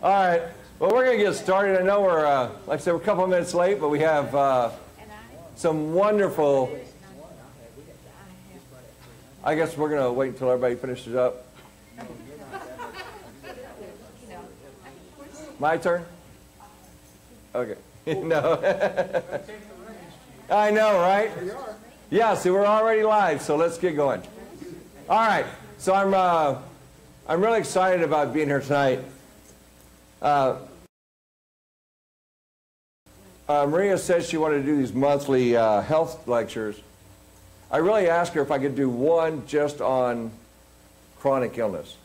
All right. Well, we're going to get started. I know we're, like I said, we're a couple of minutes late, but we have some wonderful. I guess we're going to wait until everybody finishes up. My turn? Okay. No. I know, right? Yeah, see, we're already live, so let's get going. All right. So I'm really excited about being here tonight. Maria said she wanted to do these monthly health lectures. I really asked her if I could do one just on chronic illness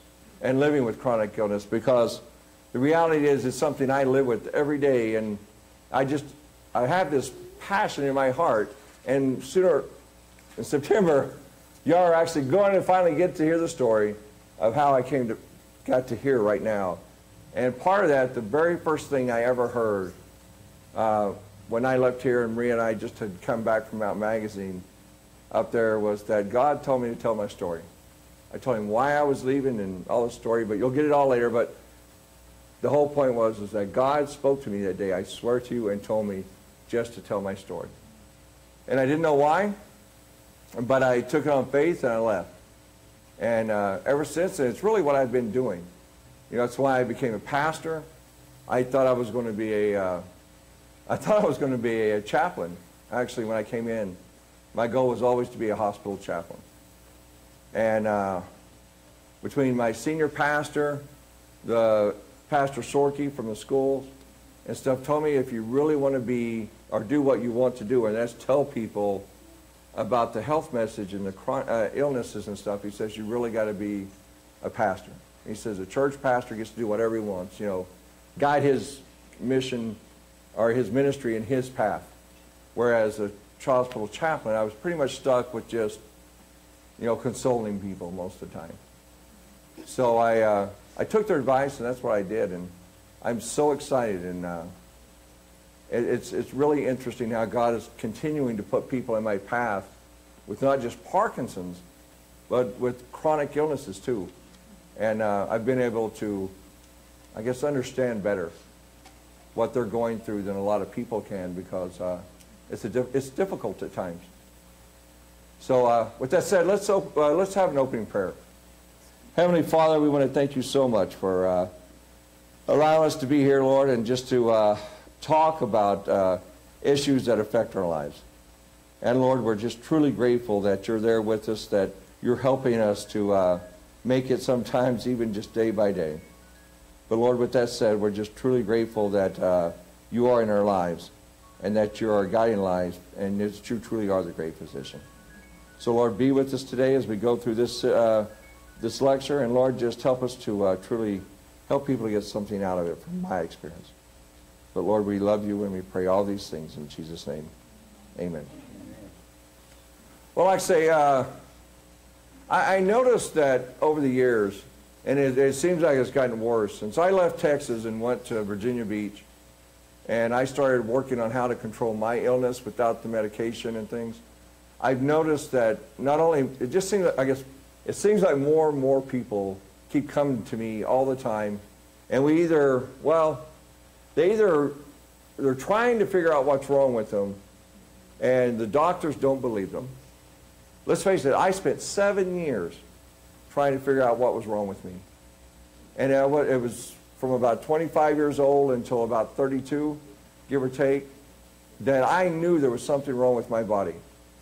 and living with chronic illness, because the reality is it's something I live with every day, and I have this passion in my heart, and sooner in September you are actually going to finally get to hear the story of how I got to here right now. And part of that, the very first thing I ever heard when I left here, and Maria and I just had come back from Out Magazine up there, was that God told me to tell my story. I told him why I was leaving and all the story, but you'll get it all later. But the whole point was that God spoke to me that day, I swear to you, and told me just to tell my story. And I didn't know why, but I took it on faith and I left. And ever since then, it's really what I've been doing. You know, that's why I became a pastor. I thought I was going to be a chaplain. Actually, when I came in, my goal was always to be a hospital chaplain. And between my senior pastor, the Pastor Sorky from the schools and stuff, told me if you really want to be or do what you want to do, and that's tell people about the health message and the illnesses and stuff, he says you really got to be a pastor. He says a church pastor gets to do whatever he wants, you know, guide his mission or his ministry in his path. Whereas a hospital chaplain, I was pretty much stuck with just, you know, consoling people most of the time. So I took their advice, and that's what I did, and I'm so excited. And it's really interesting how God is continuing to put people in my path with not just Parkinson's, but with chronic illnesses too. And I've been able to, I guess, understand better what they're going through than a lot of people can, because it's difficult at times. So with that said, let's have an opening prayer. Heavenly Father, we want to thank you so much for allowing us to be here, Lord, and just to talk about issues that affect our lives. And Lord, we're just truly grateful that you're there with us, that you're helping us to make it sometimes even just day by day. But Lord, with that said, we're just truly grateful that you are in our lives, and that you are guiding lives, and that you truly are the great physician. So Lord, be with us today as we go through this lecture, and Lord, just help us to truly help people to get something out of it from my experience. But Lord, we love you, and we pray all these things in Jesus' name. Amen. Well, like I say, I noticed that over the years, and it seems like it's gotten worse. Since I left Texas and went to Virginia Beach, and I started working on how to control my illness without the medication and things, I've noticed that not only, it just seems like, I guess, it seems like more and more people keep coming to me all the time, and we either, well, they're trying to figure out what's wrong with them, and the doctors don't believe them. Let's face it, I spent 7 years trying to figure out what was wrong with me. And it was from about 25 years old until about 32, give or take, that I knew there was something wrong with my body.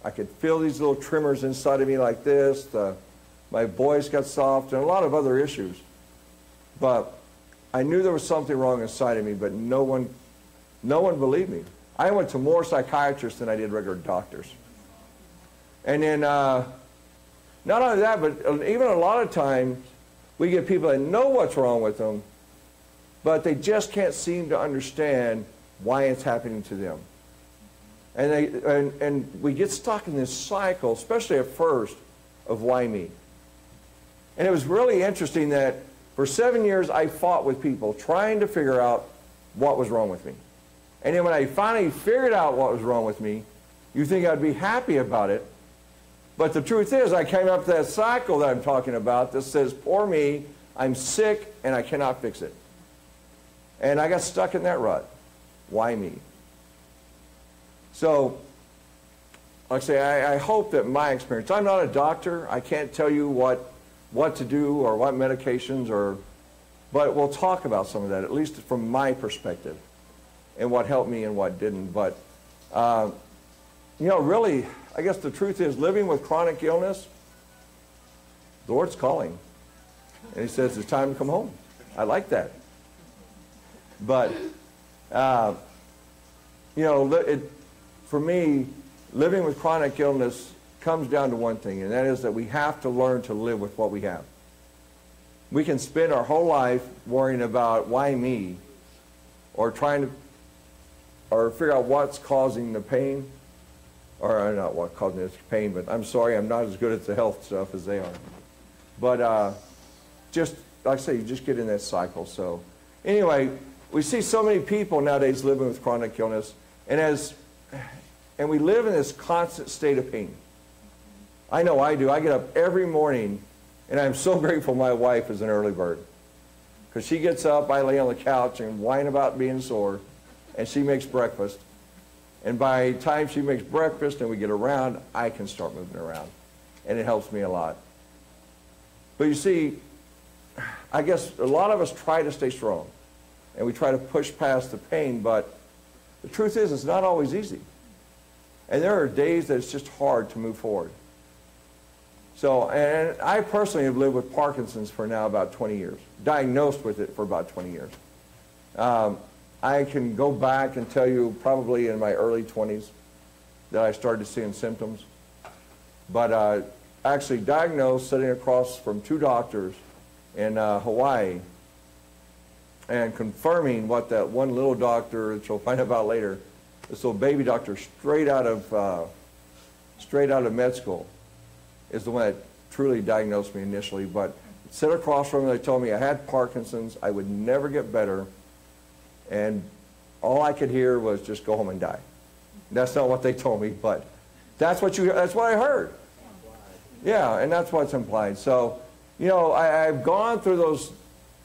I could feel these little tremors inside of me like this, my voice got soft, and a lot of other issues. But I knew there was something wrong inside of me, but no one believed me. I went to more psychiatrists than I did regular doctors. And then, not only that, but even a lot of times, we get people that know what's wrong with them, but they just can't seem to understand why it's happening to them. And we get stuck in this cycle, especially at first, of why me? And it was really interesting that for 7 years I fought with people trying to figure out what was wrong with me. And then when I finally figured out what was wrong with me, you think I'd be happy about it. But the truth is, I came up to that cycle that I'm talking about that says, poor me, I'm sick and I cannot fix it. And I got stuck in that rut. Why me? So, like I say, I hope that my experience, I'm not a doctor. I can't tell you what to do or what medications, but we'll talk about some of that, at least from my perspective, and what helped me and what didn't. But, you know, really, I guess the truth is, living with chronic illness, the Lord's calling. And he says, it's time to come home. I like that. But, you know, for me, living with chronic illness comes down to one thing, and that is that we have to learn to live with what we have. We can spend our whole life worrying about why me, or trying to, or figure out what's causing the pain, or not what causing the pain, but I'm sorry, I'm not as good at the health stuff as they are. But just, like I say, you just get in that cycle. So anyway, we see so many people nowadays living with chronic illness, and we live in this constant state of pain. I know I do. I get up every morning, and I'm so grateful my wife is an early bird. Because she gets up, I lay on the couch and whine about being sore, and she makes breakfast. And by the time she makes breakfast and we get around, I can start moving around. And it helps me a lot. But you see, I guess a lot of us try to stay strong. And we try to push past the pain, but the truth is it's not always easy. And there are days that it's just hard to move forward. So, and I personally have lived with Parkinson's for now about 20 years. Diagnosed with it for about 20 years. I can go back and tell you probably in my early 20s that I started seeing symptoms. But actually diagnosed sitting across from 2 doctors in Hawaii and confirming what that one little doctor, that you'll find out about later, this little baby doctor straight out of med school, is the one that truly diagnosed me initially. But sit across from them, they told me I had Parkinson's, I would never get better, and all I could hear was just go home and die. That's not what they told me, but that's what I heard. Yeah, and that's what's implied. So, you know, I've gone through those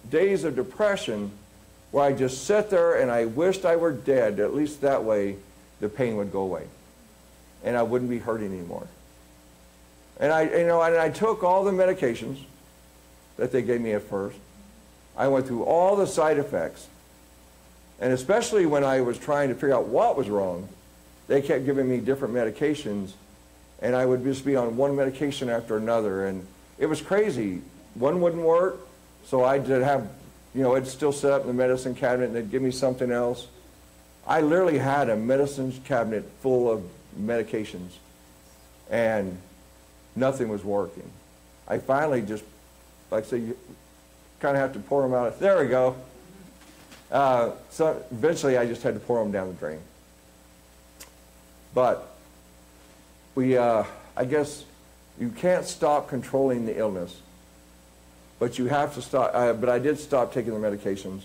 days of depression where I just sit there and I wished I were dead. At least that way the pain would go away and I wouldn't be hurting anymore. And I took all the medications that they gave me at first. I went through all the side effects, and especially when I was trying to figure out what was wrong, they kept giving me different medications, and I would just be on one medication after another, and it was crazy. One wouldn't work, so I did have, you know, it'd still set up in the medicine cabinet and they'd give me something else. I literally had a medicine cabinet full of medications, and nothing was working. I finally just, like I say, you kind of have to pour them out. There we go. So eventually I just had to pour them down the drain. But I guess you can't stop controlling the illness, but you have to stop. But I did stop taking the medications,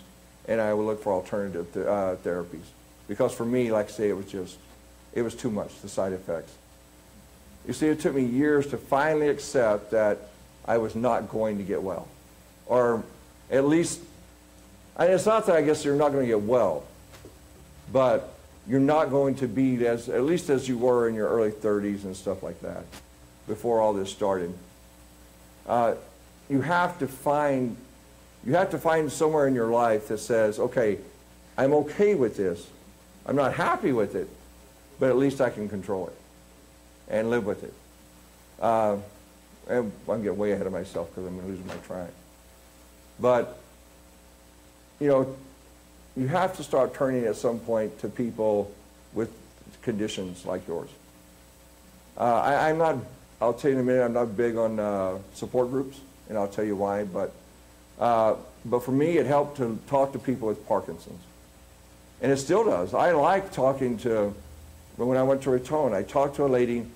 and I would look for alternative therapies. Because for me, like I say, it was too much, the side effects. You see, it took me years to finally accept that I was not going to get well. Or at least, and it's not that I guess you're not going to get well, but you're not going to be at least as you were in your early 30s and stuff like that, before all this started. You have to find somewhere in your life that says, okay, I'm okay with this. I'm not happy with it, but at least I can control it and live with it. And I'm getting way ahead of myself because I'm losing my track. But, you know, you have to start turning at some point to people with conditions like yours. I'm not, I'll tell you in a minute, I'm not big on support groups, and I'll tell you why, but for me it helped to talk to people with Parkinson's. And it still does. I like talking to, when I went to Raton, I talked to a lady,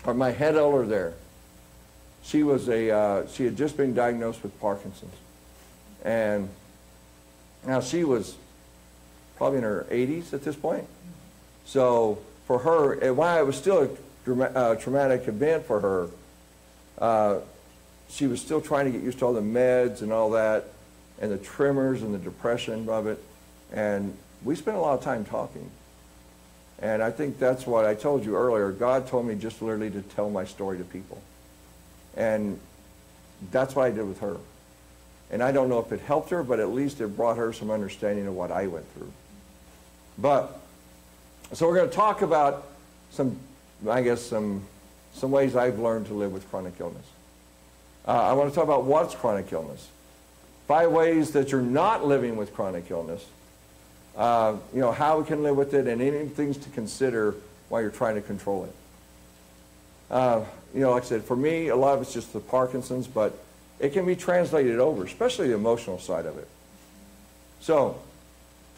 or my head elder there. She had just been diagnosed with Parkinson's. And now she was probably in her 80s at this point. So for her, and while it was still a traumatic event for her, she was still trying to get used to all the meds and all that, and the tremors and the depression of it. And we spent a lot of time talking. And I think that's what I told you earlier. God told me just literally to tell my story to people. And that's what I did with her. And I don't know if it helped her, but at least it brought her some understanding of what I went through. But, so we're going to talk about some ways I've learned to live with chronic illness. I want to talk about what's chronic illness. 5 ways that you're not living with chronic illness. How we can live with it, and any things to consider while you're trying to control it. Like I said, for me, a lot of it's just the Parkinson's, but it can be translated over, especially the emotional side of it. So,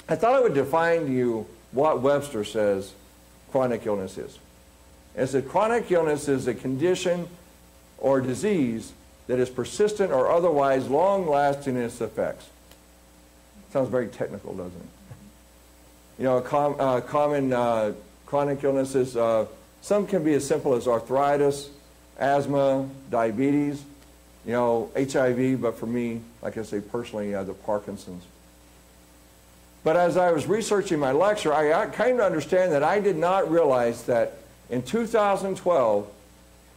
I thought I would define to you what Webster says chronic illness is. It said chronic illness is a condition or disease that is persistent or otherwise long-lasting in its effects. Sounds very technical, doesn't it? Common chronic illnesses, some can be as simple as arthritis, asthma, diabetes, HIV, but for me, like I say personally, the Parkinson's. But as I was researching my lecture, I came to understand that I did not realize that in 2012,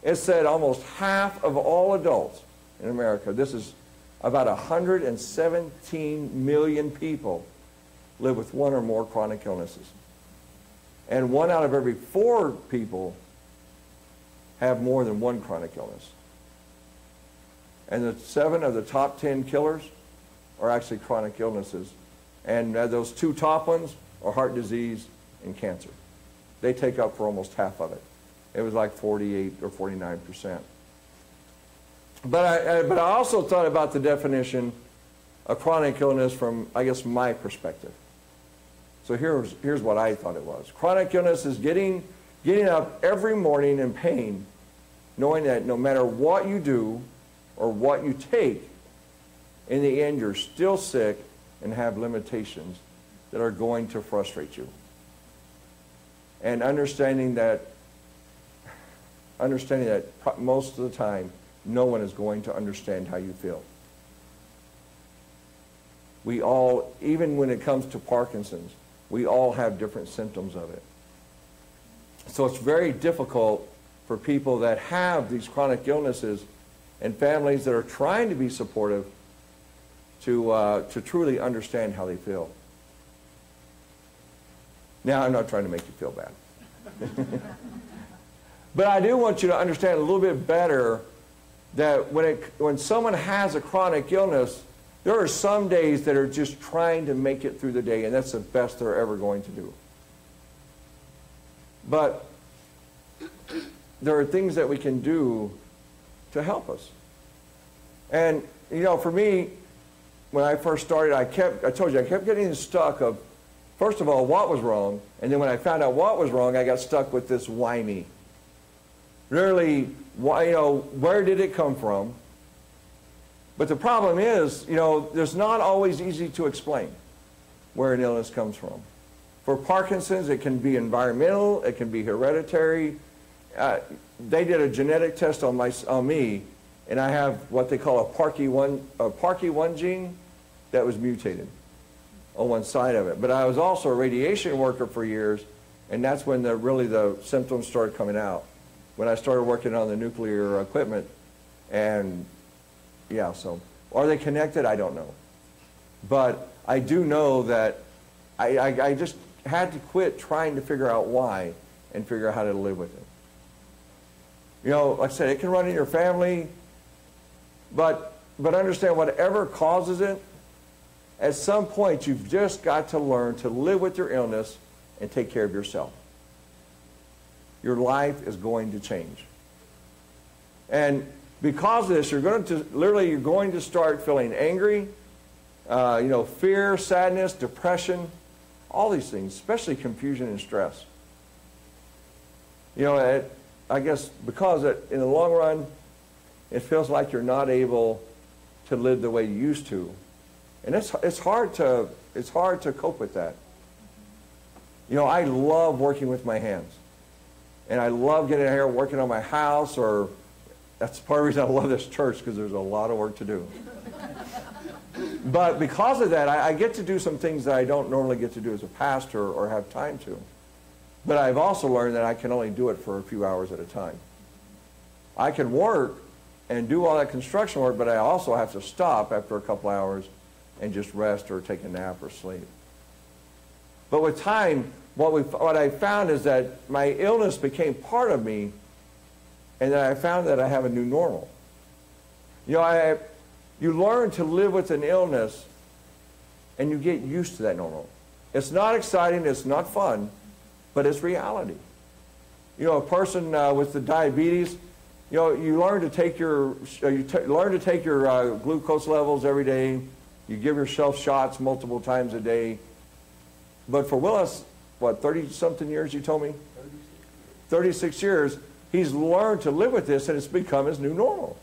it said almost half of all adults in America, this is about 117 million people, live with 1 or more chronic illnesses. And 1 out of every 4 people have more than 1 chronic illness. And the 7 of the top 10 killers are actually chronic illnesses. And those 2 top ones are heart disease and cancer. They take up for almost half of it. It was like 48 or 49%. But I also thought about the definition of chronic illness from, I guess, my perspective. So here's what I thought it was. Chronic illness is getting up every morning in pain, knowing that no matter what you do or what you take, in the end you're still sick and have limitations that are going to frustrate you. And understanding that most of the time, no one is going to understand how you feel. We all, even when it comes to Parkinson's, we all have different symptoms of it. So it's very difficult for people that have these chronic illnesses and families that are trying to be supportive to truly understand how they feel. Now, I'm not trying to make you feel bad. But I do want you to understand a little bit better that when someone has a chronic illness, there are some days that are just trying to make it through the day, and that's the best they're ever going to do. But there are things that we can do to help us. And, for me, when I first started, I told you, I kept getting stuck of, first of all, what was wrong, and then when I found out what was wrong, I got stuck with this why me. Really, where did it come from? But the problem is, there's not always easy to explain where an illness comes from. For Parkinson's, it can be environmental, it can be hereditary. They did a genetic test on me, and I have what they call a PARKY1 gene that was mutated on one side of it. But I was also a radiation worker for years, and that's when the symptoms started coming out. When I started working on the nuclear equipment, and yeah, so are they connected? I don't know. But I do know that I just had to quit trying to figure out why and figure out how to live with it. Like I said, it can run in your family, but understand whatever causes it, at some point you've just got to learn to live with your illness and take care of yourself. Your life is going to change. And because of this, you're going to start feeling angry, fear, sadness, depression, all these things, especially confusion and stress. I guess because in the long run, it feels like you're not able to live the way you used to. And it's hard to cope with that. I love working with my hands. And I love getting out here working on my house or That's part of the reason I love this church, because there's a lot of work to do. But because of that, I get to do some things that I don't normally get to do as a pastor or have time to. But I've also learned that I can only do it for a few hours at a time. I can work and do all that construction work, but I also have to stop after a couple hours and just rest or take a nap or sleep. But with time, what I found is that my illness became part of me, and then I found that I have a new normal. You know, you learn to live with an illness, and you get used to that normal. It's not exciting, it's not fun, but it's reality. You know, a person with the diabetes, you know, you learn to take your glucose levels every day. You give yourself shots multiple times a day. But for Willis, what, 30-something years you told me? 36 years. He's learned to live with this, and it's become his new normal.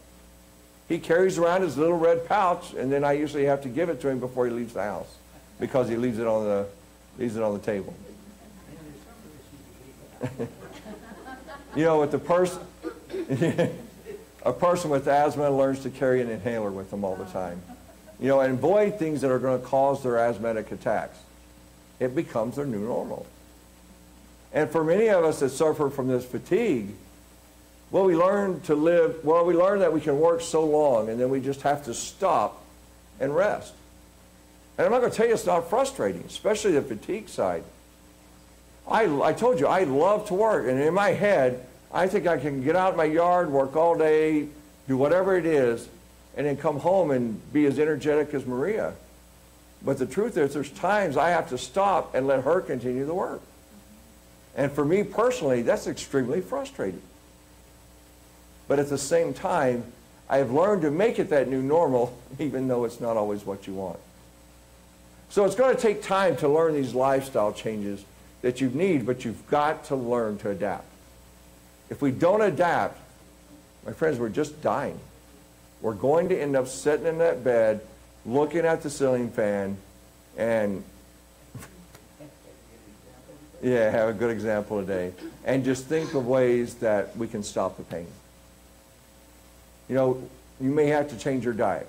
He carries around his little red pouch, and then I usually have to give it to him before he leaves the house, because he leaves it on the table. You know, with the person, a person with asthma learns to carry an inhaler with them all the time. You know, and avoid things that are going to cause their asthmatic attacks. It becomes their new normal. And for many of us that suffer from this fatigue, well, we learn that we can work so long, and then we just have to stop and rest. And I'm not going to tell you it's not frustrating, especially the fatigue side. I told you, I love to work, and in my head, I think I can get out in my yard, work all day, do whatever it is, and then come home and be as energetic as Maria. But the truth is, there's times I have to stop and let her continue the work. And for me personally, that's extremely frustrating. But at the same time, I've learned to make it that new normal, even though it's not always what you want. So it's going to take time to learn these lifestyle changes that you need, but you've got to learn to adapt. If we don't adapt, my friends, we're just dying. We're going to end up sitting in that bed, looking at the ceiling fan, and yeah, have a good example today, and just think of ways that we can stop the pain. You know, you may have to change your diet.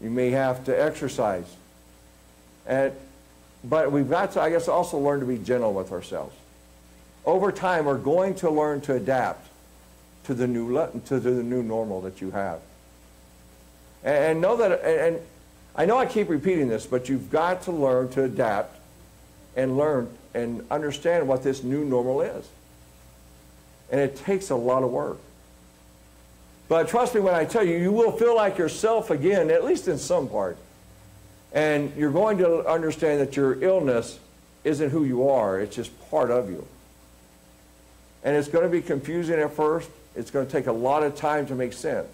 You may have to exercise. But we've got to, I guess, also learn to be gentle with ourselves. Over time, we're going to learn to adapt to the new normal that you have. And know that, and I know I keep repeating this, but you've got to learn to adapt and learn and understand what this new normal is. And it takes a lot of work. But trust me when I tell you, you will feel like yourself again, at least in some part. And you're going to understand that your illness isn't who you are, it's just part of you. And it's going to be confusing at first. It's going to take a lot of time to make sense.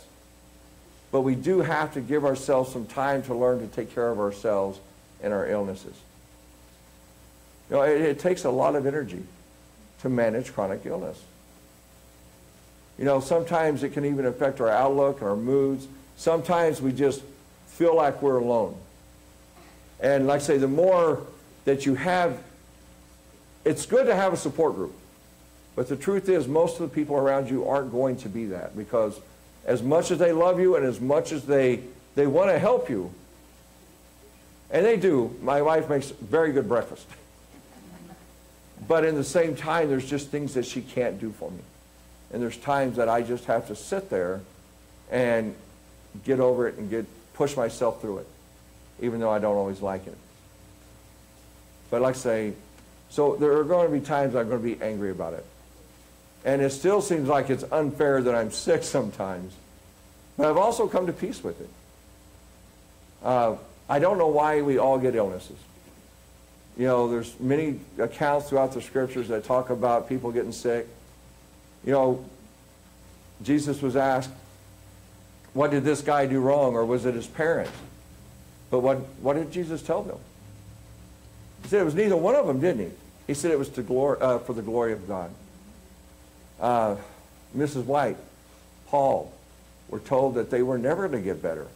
But we do have to give ourselves some time to learn to take care of ourselves and our illnesses. You know, it takes a lot of energy to manage chronic illness. You know, sometimes it can even affect our outlook, our moods. Sometimes we just feel like we're alone. And like I say, the more that you have, it's good to have a support group. But the truth is, most of the people around you aren't going to be that, because as much as they love you and as much as they want to help you, and they do, my wife makes very good breakfast. But in the same time, there's just things that she can't do for me. And there's times that I just have to sit there and get over it and push myself through it, even though I don't always like it. But like I say, so there are going to be times I'm going to be angry about it. And it still seems like it's unfair that I'm sick sometimes. But I've also come to peace with it. I don't know why we all get illnesses. You know, there's many accounts throughout the scriptures that talk about people getting sick. You know, Jesus was asked, what did this guy do wrong, or was it his parents? But what did Jesus tell them? He said it was neither one of them, didn't he? He said it was for the glory of God. Mrs. White, Paul, were told that they were never going to get better.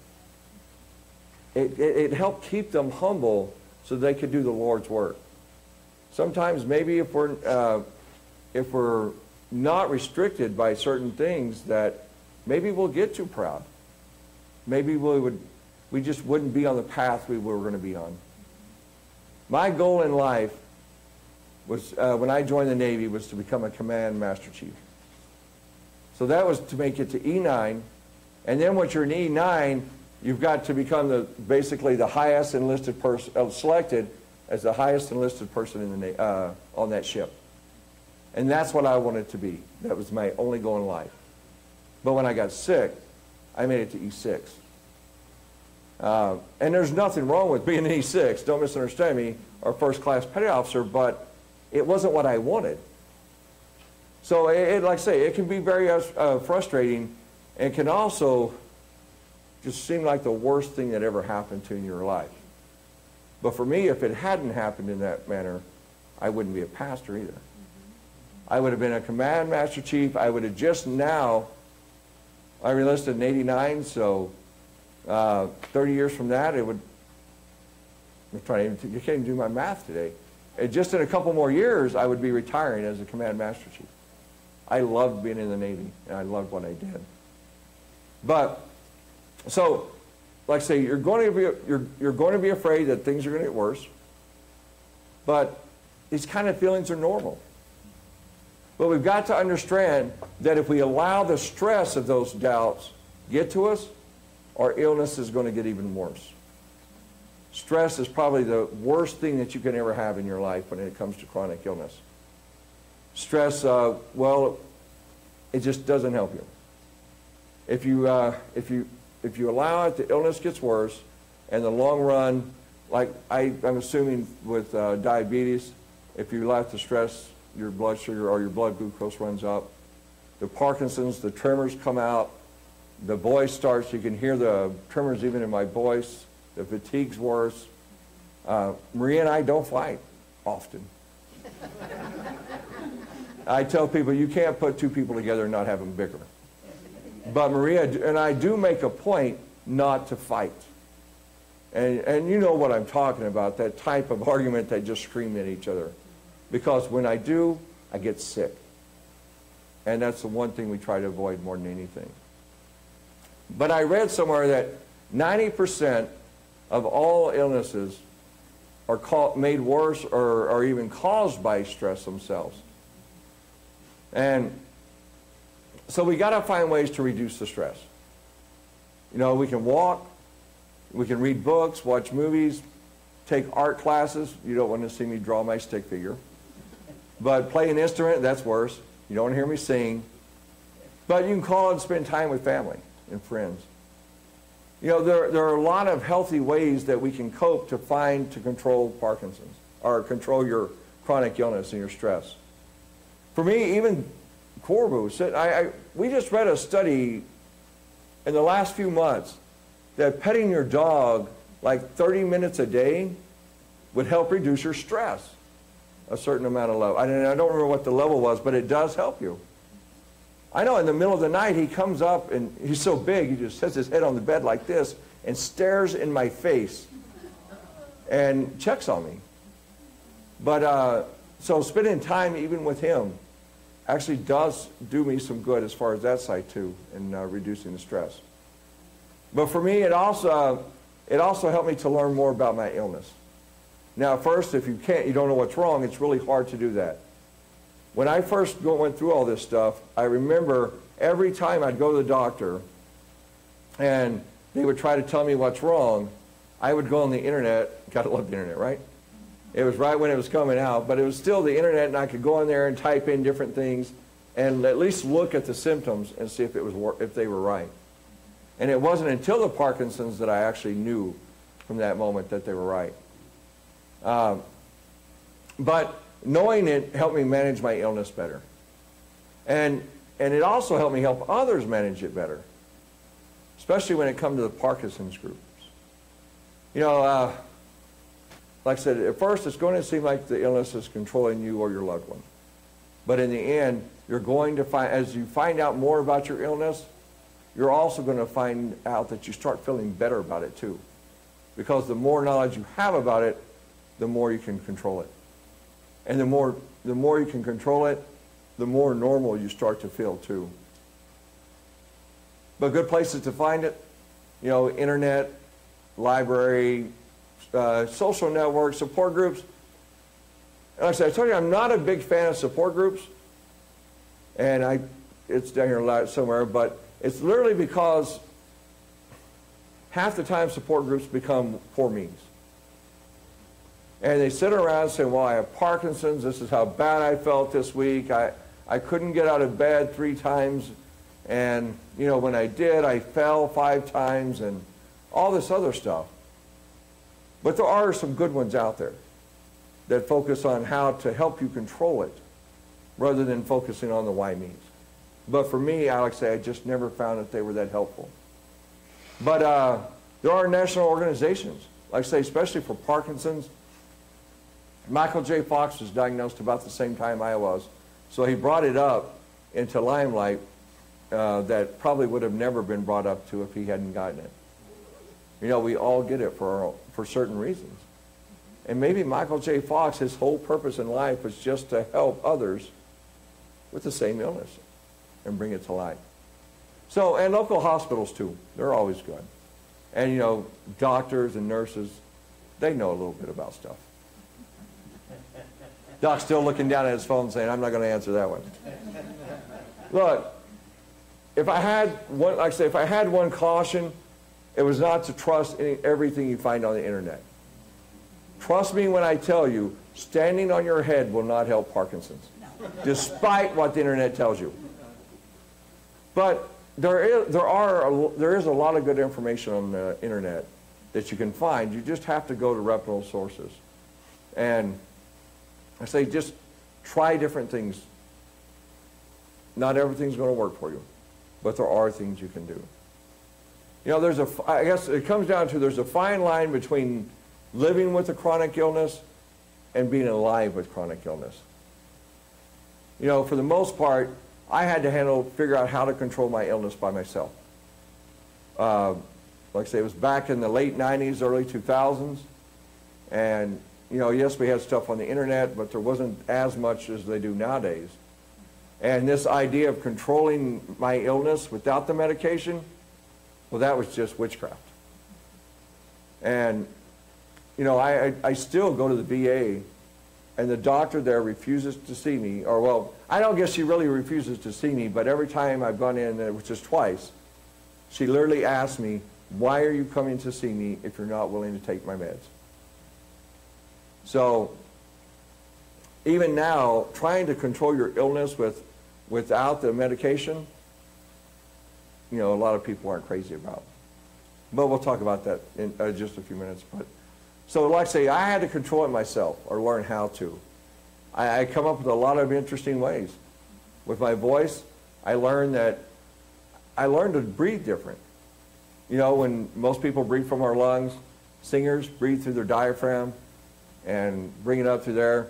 It helped keep them humble so they could do the Lord's work. Sometimes maybe if we're not restricted by certain things, that maybe we'll get too proud. Maybe we just wouldn't be on the path we were going to be on. My goal in life was, when I joined the Navy, was to become a Command Master Chief. So that was to make it to E9, and then once you're in E9, you've got to become basically the highest enlisted person, selected as the highest enlisted person in the on that ship. And that's what I wanted to be. That was my only goal in life. But when I got sick, I made it to E6. And there's nothing wrong with being an E6, don't misunderstand me, or first class petty officer, but it wasn't what I wanted. So like I say, it can be very frustrating, and can also just seem like the worst thing that ever happened to you in your life. But for me, if it hadn't happened in that manner, I wouldn't be a pastor either. I would have been a Command Master Chief. I would have just now, I enlisted in '89, so 30 years from that, it would, you can't even do my math today. Just in a couple more years, I would be retiring as a Command Master Chief. I loved being in the Navy, and I loved what I did. But, so, like I say, you're going to be afraid that things are going to get worse, but these kind of feelings are normal. But we've got to understand that if we allow the stress of those doubts get to us, our illness is going to get even worse. Stress is probably the worst thing that you can ever have in your life when it comes to chronic illness. Stress, well, it just doesn't help you. If you allow it, the illness gets worse, and the long run, like I'm assuming with diabetes, if you allow it to stress, your blood sugar or your blood glucose runs up. The Parkinson's, the tremors come out. The voice starts, you can hear the tremors even in my voice. The fatigue's worse. Maria and I don't fight often. I tell people you can't put two people together and not have them bicker. But Maria and I do make a point not to fight. And you know what I'm talking about, that type of argument that just scream at each other. Because when I do, I get sick. And that's the one thing we try to avoid more than anything. But I read somewhere that 90% of all illnesses are made worse or even caused by stress themselves. And so we got to find ways to reduce the stress. You know, we can walk, we can read books, watch movies, take art classes. You don't want to see me draw my stick figure. But play an instrument, that's worse. You don't want to hear me sing. But you can call and spend time with family and friends. You know, there are a lot of healthy ways that we can cope to control Parkinson's or control your chronic illness and your stress. For me, even Corbu said, we just read a study in the last few months that petting your dog like 30 minutes a day would help reduce your stress a certain amount of level. I don't remember what the level was, but it does help you. I know in the middle of the night he comes up and he's so big, he just sets his head on the bed like this and stares in my face and checks on me. But so spending time even with him actually does do me some good as far as that side too, in reducing the stress. But for me, it also helped me to learn more about my illness. Now, first, if you don't know what's wrong, it's really hard to do that. When I first went through all this stuff, I remember every time I'd go to the doctor and they would try to tell me what's wrong, I would go on the internet. Gotta love the internet, right? It was right when it was coming out, but it was still the internet, and I could go in there and type in different things and at least look at the symptoms and see if they were right. And it wasn't until the Parkinson's that I actually knew from that moment that they were right. But knowing it helped me manage my illness better. And it also helped me help others manage it better, especially when it comes to the Parkinson's groups. You know, like I said, at first it's going to seem like the illness is controlling you or your loved one. But in the end, you're going to find, as you find out more about your illness, you're also going to find out that you start feeling better about it too. Because the more knowledge you have about it, the more you can control it. And the more you can control it, the more normal you start to feel too. But good places to find it, you know, internet, library, social networks, support groups. And like I said, I told you I'm not a big fan of support groups. And it's down here somewhere, but it's literally because half the time support groups become poor means. And they sit around saying, well, I have Parkinson's, this is how bad I felt this week, I couldn't get out of bed 3 times, and you know, when I did, I fell 5 times, and all this other stuff. But there are some good ones out there that focus on how to help you control it, rather than focusing on the why means. But for me, I like to say, I just never found that they were that helpful. But there are national organizations, like I say, especially for Parkinson's. Michael J. Fox was diagnosed about the same time I was, so he brought it up into limelight that probably would have never been brought up to if he hadn't gotten it. You know, we all get it for certain reasons. And maybe Michael J. Fox, his whole purpose in life was just to help others with the same illness and bring it to light. So, and local hospitals too, they're always good. And you know, doctors and nurses, they know a little bit about stuff. Doc's still looking down at his phone saying, I'm not going to answer that one. Look, if I had one, like I say, if I had one caution, it was not to trust everything you find on the internet. Trust me when I tell you, standing on your head will not help Parkinson's, despite what the internet tells you. But there is a lot of good information on the internet that you can find. You just have to go to reputable sources. And I say just try different things. Not everything's going to work for you, but there are things you can do. You know, I guess it comes down to there's a fine line between living with a chronic illness and being alive with chronic illness. You know, for the most part, I had to figure out how to control my illness by myself. Like I say, it was back in the late 90s, early 2000s. And, you know, yes, we had stuff on the internet, but there wasn't as much as they do nowadays. And this idea of controlling my illness without the medication, well, that was just witchcraft. And, you know, I still go to the VA, and the doctor there refuses to see me, or well, I don't guess she really refuses to see me, but every time I've gone in, which is twice, she literally asks me, why are you coming to see me if you're not willing to take my meds? So, even now, trying to control your illness without the medication, you know, a lot of people aren't crazy about. But we'll talk about that in just a few minutes. But so, like I say, I had to control it myself, or learn how to. I come up with a lot of interesting ways. With my voice, I learned to breathe different. You know, when most people breathe from our lungs, singers breathe through their diaphragm and bring it up through there.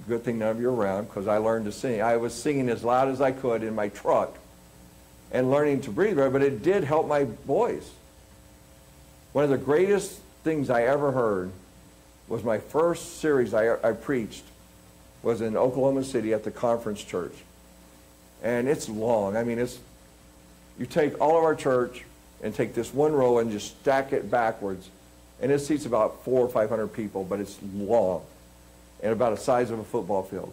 Good thing none of you are around, because I learned to sing. I was singing as loud as I could in my truck and learning to breathe better, but it did help my voice. One of the greatest things I ever heard was my first series I preached was in Oklahoma City at the Conference Church. And it's long. I mean, you take all of our church and take this one row and just stack it backwards. And it seats about 400 or 500 people, but it's long and about the size of a football field.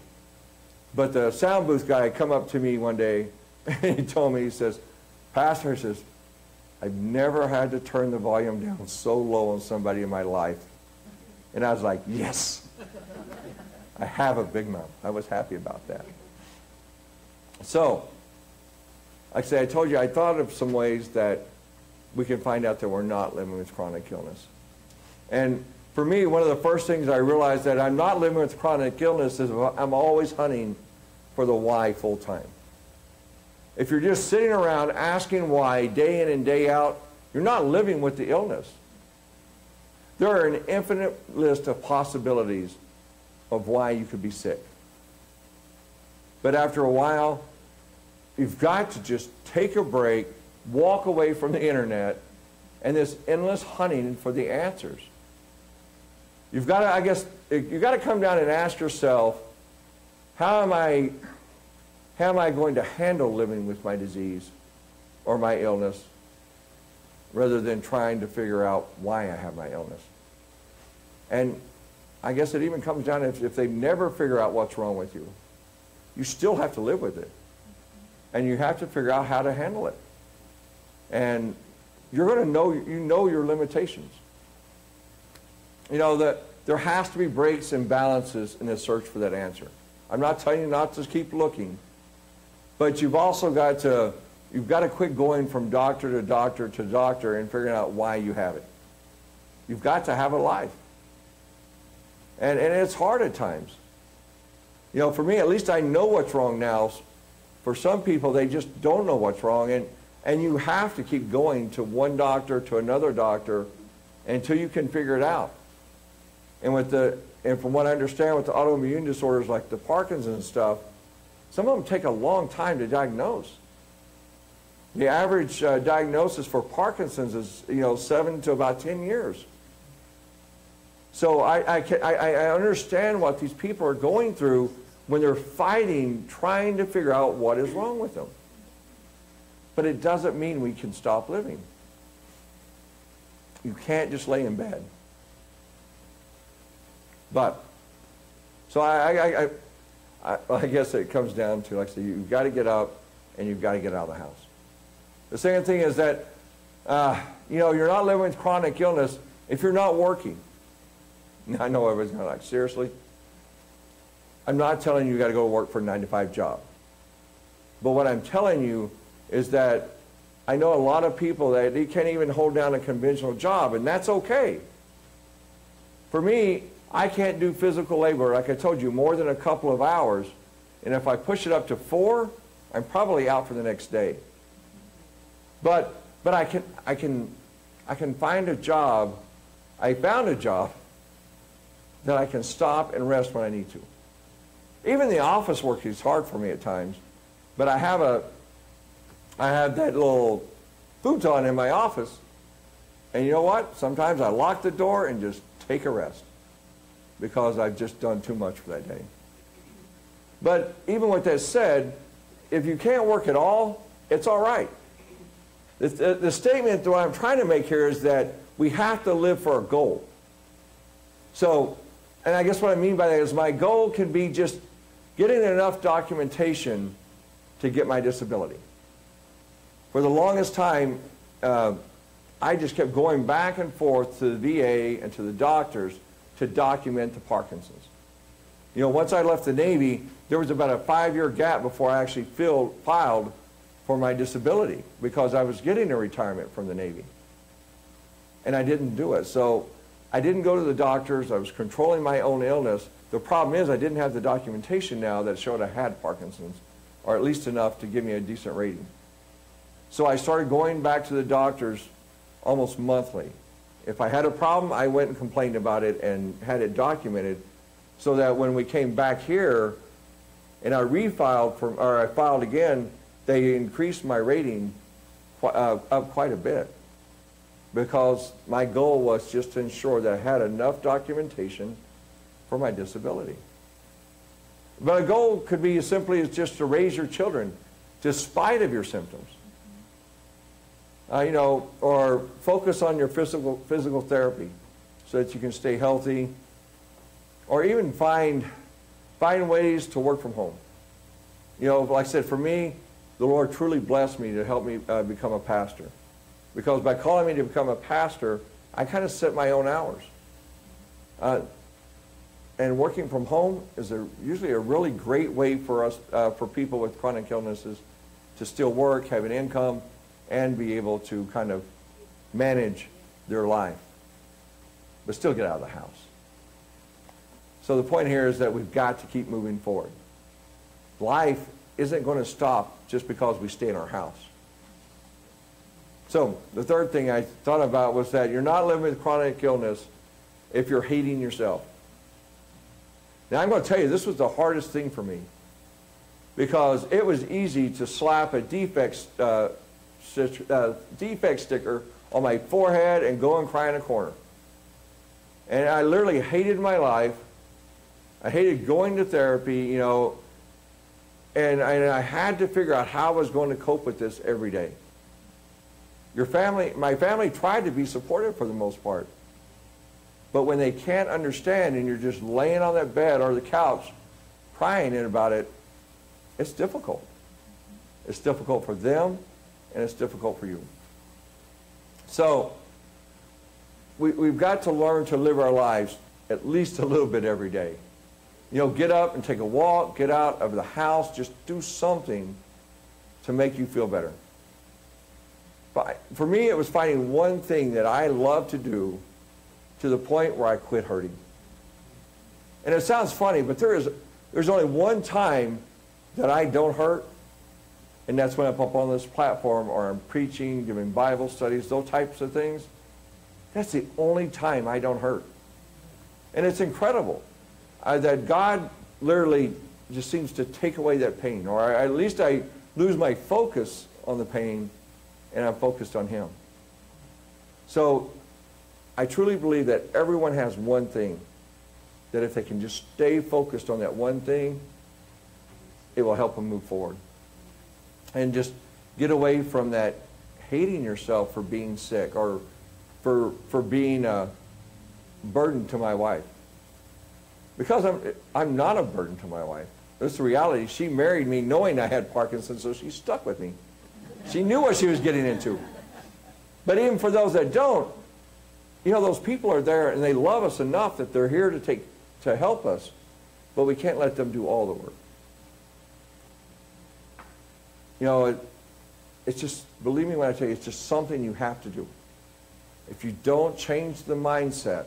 But the sound booth guy come up to me one day and he told me, he says, Pastor, he says, I've never had to turn the volume down so low on somebody in my life. And I was like, yes, I have a big mouth. I was happy about that. So, like I say, I told you, I thought of some ways that we can find out that we're not living with chronic illness. And for me, one of the first things I realized that I'm not living with chronic illness is I'm always hunting for the why full time. If you're just sitting around asking why day in and day out, you're not living with the illness. There are an infinite list of possibilities of why you could be sick. But after a while, you've got to just take a break, walk away from the internet, and this endless hunting for the answers. You've got to, I guess, you've got to come down and ask yourself, how am I going to handle living with my disease? or my illness rather than trying to figure out why I have my illness. And I guess it even comes down to if they never figure out what's wrong with you, you still have to live with it. And you have to figure out how to handle it. And you're going to know, you know your limitations. You know, that there has to be breaks and balances in the search for that answer. I'm not telling you not to keep looking, but you've also got to, you've got to quit going from doctor to doctor to doctor and figuring out why you have it. You've got to have a life. And it's hard at times. You know, for me, at least I know what's wrong now. For some people, they just don't know what's wrong. And you have to keep going to one doctor, to another doctor, until you can figure it out. And from what I understand with the autoimmune disorders like the Parkinson's stuff, some of them take a long time to diagnose. The average diagnosis for Parkinson's is, 7 to about 10 years. So I understand what these people are going through when they're fighting, trying to figure out what is wrong with them. But it doesn't mean we can stop living. You can't just lay in bed. But, so I guess it comes down to, like I said, you've got to get up and you've got to get out of the house. The second thing is that, you're not living with chronic illness if you're not working. Now, I know everybody's going to like, seriously? I'm not telling you got to go to work for a 9-to-5 job. But what I'm telling you is that I know a lot of people that they can't even hold down a conventional job, and that's okay. For me, I can't do physical labor, like I told you, more than a couple of hours. And if I push it up to 4, I'm probably out for the next day. But I can find a job. I found a job that I can stop and rest when I need to. Even the office work is hard for me at times, but I have that little futon in my office, and you know what? Sometimes I lock the door and just take a rest because I've just done too much for that day. But even with that said, if you can't work at all, it's all right. The statement that I'm trying to make here is that we have to live for a goal. So, and I guess what I mean by that is my goal can be just getting enough documentation to get my disability. For the longest time, I just kept going back and forth to the VA and to the doctors to document the Parkinson's. Once I left the Navy, there was about a 5-year gap before I actually filed for my disability because I was getting a retirement from the Navy. And I didn't do it. So I didn't go to the doctors. I was controlling my own illness. The problem is I didn't have the documentation now that showed I had Parkinson's, or at least enough to give me a decent rating. So I started going back to the doctors almost monthly. If I had a problem, I went and complained about it and had it documented so that when we came back here and I I filed again, they increased my rating up quite a bit because my goal was just to ensure that I had enough documentation for my disability. But a goal could be as simply as just to raise your children despite of your symptoms. Or focus on your physical therapy so that you can stay healthy, or even find ways to work from home. Like I said, for me, the Lord truly blessed me to help me become a pastor. Because by calling me to become a pastor, I kind of set my own hours. And working from home is usually a really great way for us, for people with chronic illnesses, to still work, have an income, and be able to kind of manage their life, but still get out of the house. So the point here is that we've got to keep moving forward. Life isn't going to stop just because we stay in our house. So the third thing I thought about was that you're not living with chronic illness if you're hating yourself. Now I'm going to tell you, this was the hardest thing for me because it was easy to slap a defect sticker on my forehead and go and cry in a corner. And I literally hated my life. I hated going to therapy, and I had to figure out how I was going to cope with this every day. my family tried to be supportive for the most part. But when they can't understand and you're just laying on that bed or the couch crying about it, it's difficult. It's difficult for them, and it's difficult for you. So we've got to learn to live our lives at least a little bit every day. You know, get up and take a walk, get out of the house, just do something to make you feel better. But for me, it was finding one thing that I love to do to the point where I quit hurting. And it sounds funny, but there's only one time that I don't hurt, and that's when I'm up on this platform or I'm preaching, giving Bible studies, those types of things. That's the only time I don't hurt. And it's incredible that God literally just seems to take away that pain, or at least I lose my focus on the pain and I'm focused on Him. So I truly believe that everyone has one thing, that if they can just stay focused on that one thing, it will help them move forward. And just get away from that hating yourself for being sick or for being a burden to my wife. Because I'm not a burden to my wife. That's the reality. She married me knowing I had Parkinson's, so she stuck with me. She knew what she was getting into. But even for those that don't, you know, those people are there and they love us enough that they're here to help us, but we can't let them do all the work. You know, it's just, believe me when I tell you, it's just something you have to do. If you don't change the mindset,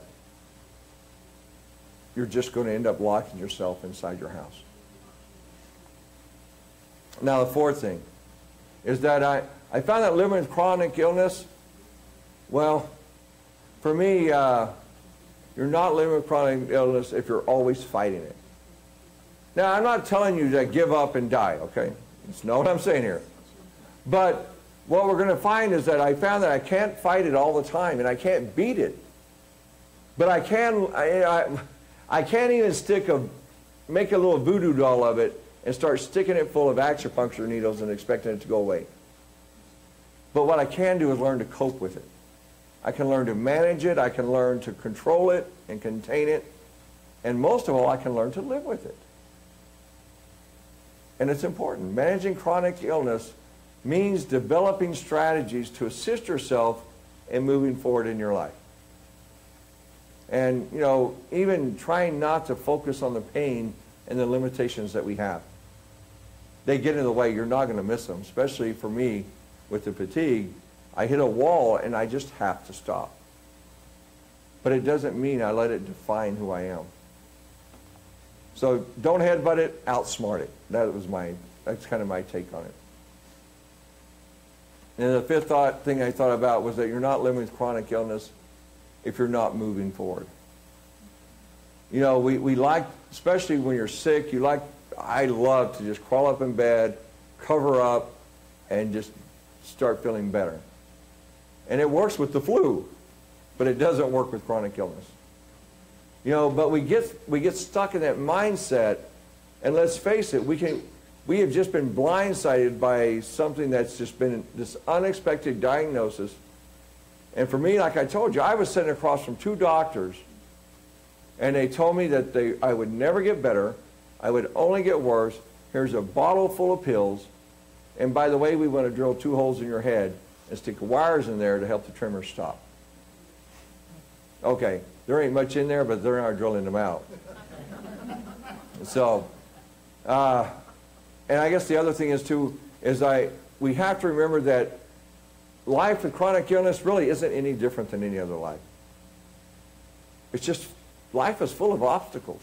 you're just going to end up locking yourself inside your house. Now, the fourth thing is that I found that living with chronic illness, well, for me, you're not living with chronic illness if you're always fighting it. Now, I'm not telling you to give up and die, okay? That's not what I'm saying here. But what we're going to find is that I found that I can't fight it all the time, and I can't beat it. But I can't even make a little voodoo doll of it and start sticking it full of acupuncture needles and expecting it to go away. But what I can do is learn to cope with it. I can learn to manage it, I can learn to control it and contain it, and most of all, I can learn to live with it. And it's important. Managing chronic illness means developing strategies to assist yourself in moving forward in your life. And, you know, even trying not to focus on the pain and the limitations that we have. They get in the way, you're not going to miss them, especially for me with the fatigue. I hit a wall and I just have to stop. But it doesn't mean I let it define who I am. So don't headbutt it, outsmart it. That's kind of my take on it. And the fifth thing I thought about was that you're not living with chronic illness if you're not moving forward. You know, we like, especially when you're sick, I love to just crawl up in bed, cover up, and just start feeling better. And it works with the flu, but it doesn't work with chronic illness. You know, but we get stuck in that mindset, and let's face it, we have just been blindsided by something that's just been this unexpected diagnosis. And for me, like I told you, I was sitting across from two doctors, and they told me that I would never get better, I would only get worse. Here's a bottle full of pills, and by the way, we want to drill 2 holes in your head and stick wires in there to help the tremor stop. Okay, there ain't much in there, but they're not drilling them out. So, and I guess the other thing is too, we have to remember that life with chronic illness really isn't any different than any other life. It's just, life is full of obstacles.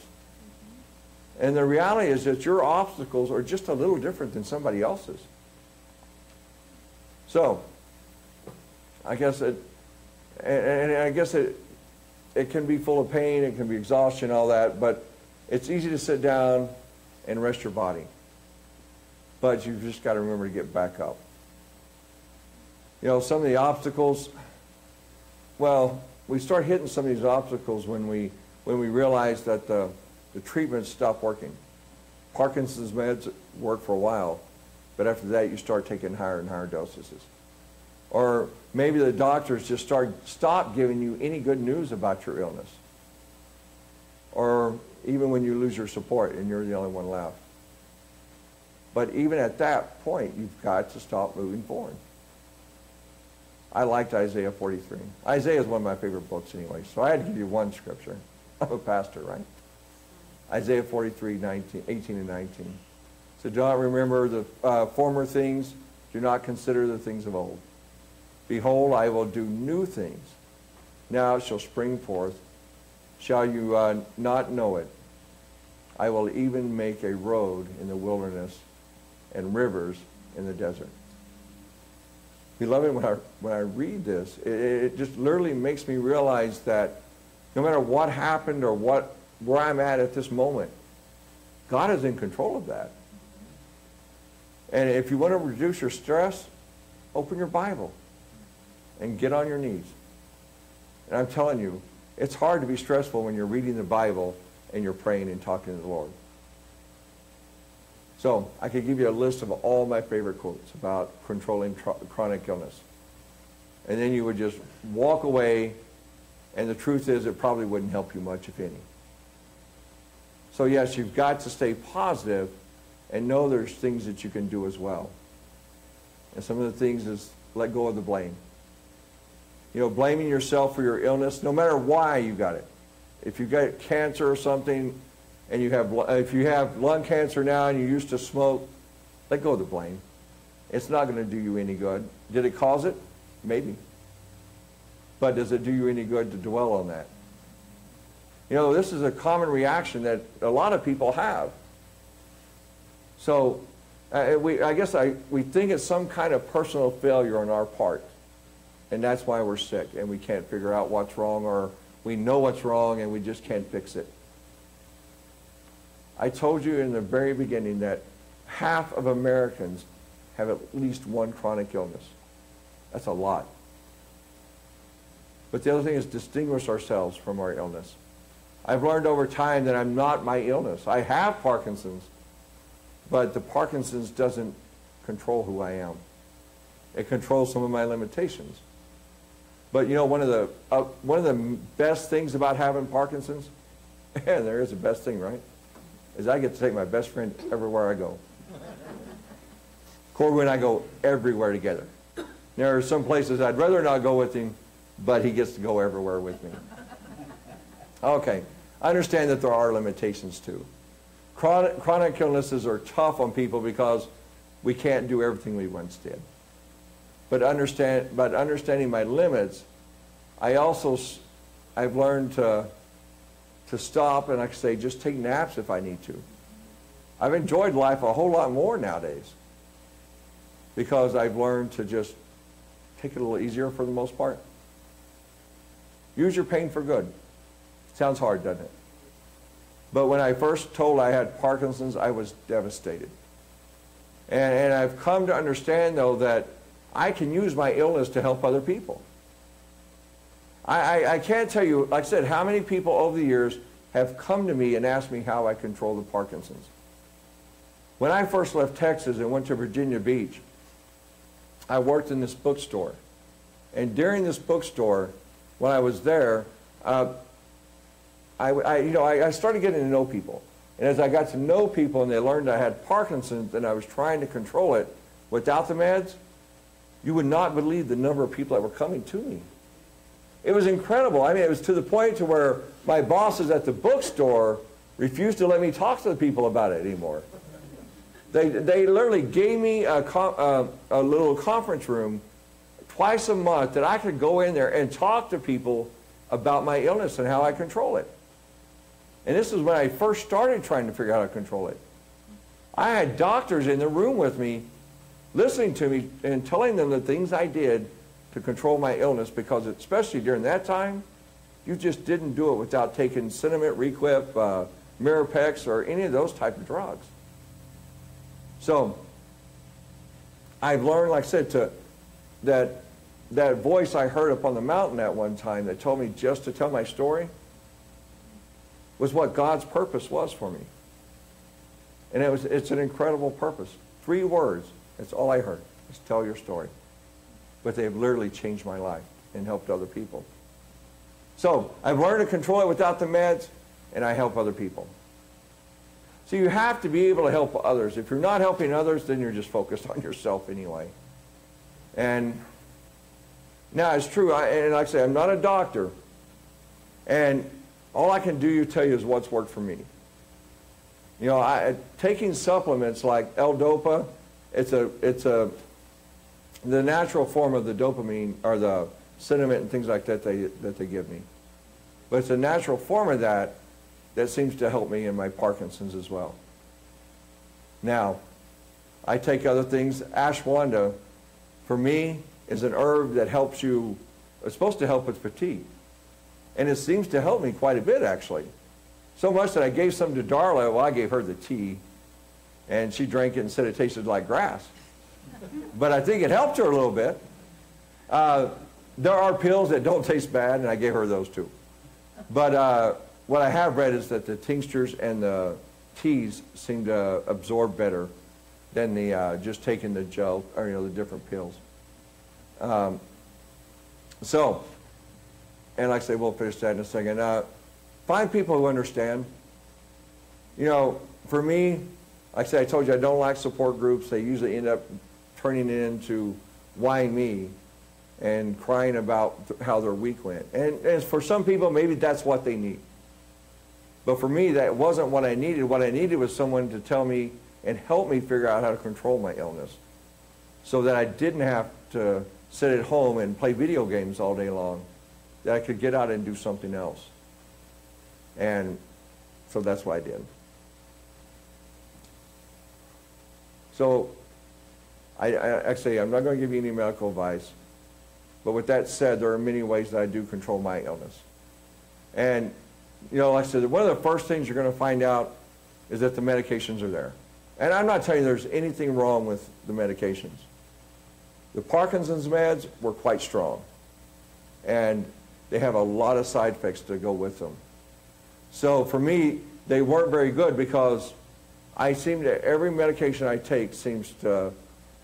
And the reality is that your obstacles are just a little different than somebody else's. So, I guess it can be full of pain, it can be exhaustion, all that, but it's easy to sit down and rest your body. But you've just got to remember to get back up. You know, some of the obstacles, well, we start hitting some of these obstacles when we realize that the treatments stop working. Parkinson's meds work for a while, but after that you start taking higher and higher dosages. Or maybe the doctors just stop giving you any good news about your illness. Or even when you lose your support and you're the only one left. But even at that point, you've got to stop moving forward. I liked Isaiah 43. Isaiah is one of my favorite books anyway, so I had to give you one scripture. I'm a pastor, right? Isaiah 43, 18 and 19. So do not remember the former things. Do not consider the things of old. Behold, I will do new things. Now it shall spring forth. Shall you not know it? I will even make a road in the wilderness and rivers in the desert. Beloved, when I read this, it just literally makes me realize that no matter what happened or where I'm at this moment, God is in control of that. And if you want to reduce your stress, open your Bible and get on your knees. And I'm telling you, it's hard to be stressful when you're reading the Bible and you're praying and talking to the Lord. So I could give you a list of all my favorite quotes about controlling chronic illness. And then you would just walk away, and the truth is it probably wouldn't help you much, if any. So yes, you've got to stay positive and know there's things that you can do as well. And some of the things is let go of the blame. You know, blaming yourself for your illness, no matter why you got it. If you got cancer or something, and if you have lung cancer now and you used to smoke, let go of the blame. It's not going to do you any good. Did it cause it? Maybe. But does it do you any good to dwell on that? You know, this is a common reaction that a lot of people have. So I guess we think it's some kind of personal failure on our part. And that's why we're sick and we can't figure out what's wrong, or we know what's wrong and we just can't fix it. I told you in the very beginning that half of Americans have at least one chronic illness. That's a lot. But the other thing is distinguish ourselves from our illness. I've learned over time that I'm not my illness. I have Parkinson's, but the Parkinson's doesn't control who I am. It controls some of my limitations. But you know, one of the best things about having Parkinson's, and there is a best thing, right, is I get to take my best friend everywhere I go. Corby and I go everywhere together. There are some places I'd rather not go with him, but he gets to go everywhere with me. Okay, I understand that there are limitations too. Chronic illnesses are tough on people because we can't do everything we once did. But understanding my limits, I've learned to stop and, like I say, just take naps if I need to. I've enjoyed life a whole lot more nowadays because I've learned to just take it a little easier for the most part. Use your pain for good. Sounds hard, doesn't it? But when I first told I had Parkinson's, I was devastated. And I've come to understand, though, that I can use my illness to help other people. I can't tell you, like I said, how many people over the years have come to me and asked me how I control the Parkinson's. When I first left Texas and went to Virginia Beach, I worked in this bookstore. And during this bookstore, when I was there, I started getting to know people. And as I got to know people and they learned I had Parkinson's and I was trying to control it without the meds, you would not believe the number of people that were coming to me. It was incredible. I mean, it was to the point to where my bosses at the bookstore refused to let me talk to the people about it anymore. They literally gave me a little conference room twice a month that I could go in there and talk to people about my illness and how I control it. And this is when I first started trying to figure out how to control it. I had doctors in the room with me listening to me and telling them the things I did to control my illness, because especially during that time, you just didn't do it without taking Cinnamon, Requip, Mirapex, or any of those type of drugs. So I've learned, like I said, that voice I heard up on the mountain at one time that told me just to tell my story was what God's purpose was for me. And it's an incredible purpose. 3 words. That's all I heard. Just tell your story. but they've literally changed my life and helped other people. So I've learned to control it without the meds, and I help other people. So you have to be able to help others. If you're not helping others, then you're just focused on yourself anyway. And now it's true, and like I say, I'm not a doctor, and all I can tell you is what's worked for me. You know, taking supplements like L-Dopa, it's the natural form of the dopamine, or the cinnamon and things like that they give me. But it's a natural form of that seems to help me in my Parkinson's as well. Now, I take other things. Ashwagandha, for me, is an herb that helps you, it's supposed to help with fatigue. And it seems to help me quite a bit, actually. So much that I gave some to Darla. Well, I gave her the tea, and she drank it and said it tasted like grass. But I think it helped her a little bit. There are pills that don't taste bad, and I gave her those too. But what I have read is that the tinctures and the teas seem to absorb better than the just taking the gel, or the different pills. So, and like I say, we'll finish that in a second. Find people who understand. You know, for me, like I said, I told you I don't like support groups. They usually end up turning it into why me, and crying about how their week went. And for some people, maybe that's what they need. But for me, that wasn't what I needed. What I needed was someone to tell me and help me figure out how to control my illness, so that I didn't have to sit at home and play video games all day long, that I could get out and do something else. And so that's what I did. So actually, I'm not going to give you any medical advice. But with that said, there are many ways that I do control my illness. And, like I said, one of the first things you're going to find out is that the medications are there. And I'm not telling you there's anything wrong with the medications. The Parkinson's meds were quite strong. And they have a lot of side effects to go with them. So for me, they weren't very good, because every medication I take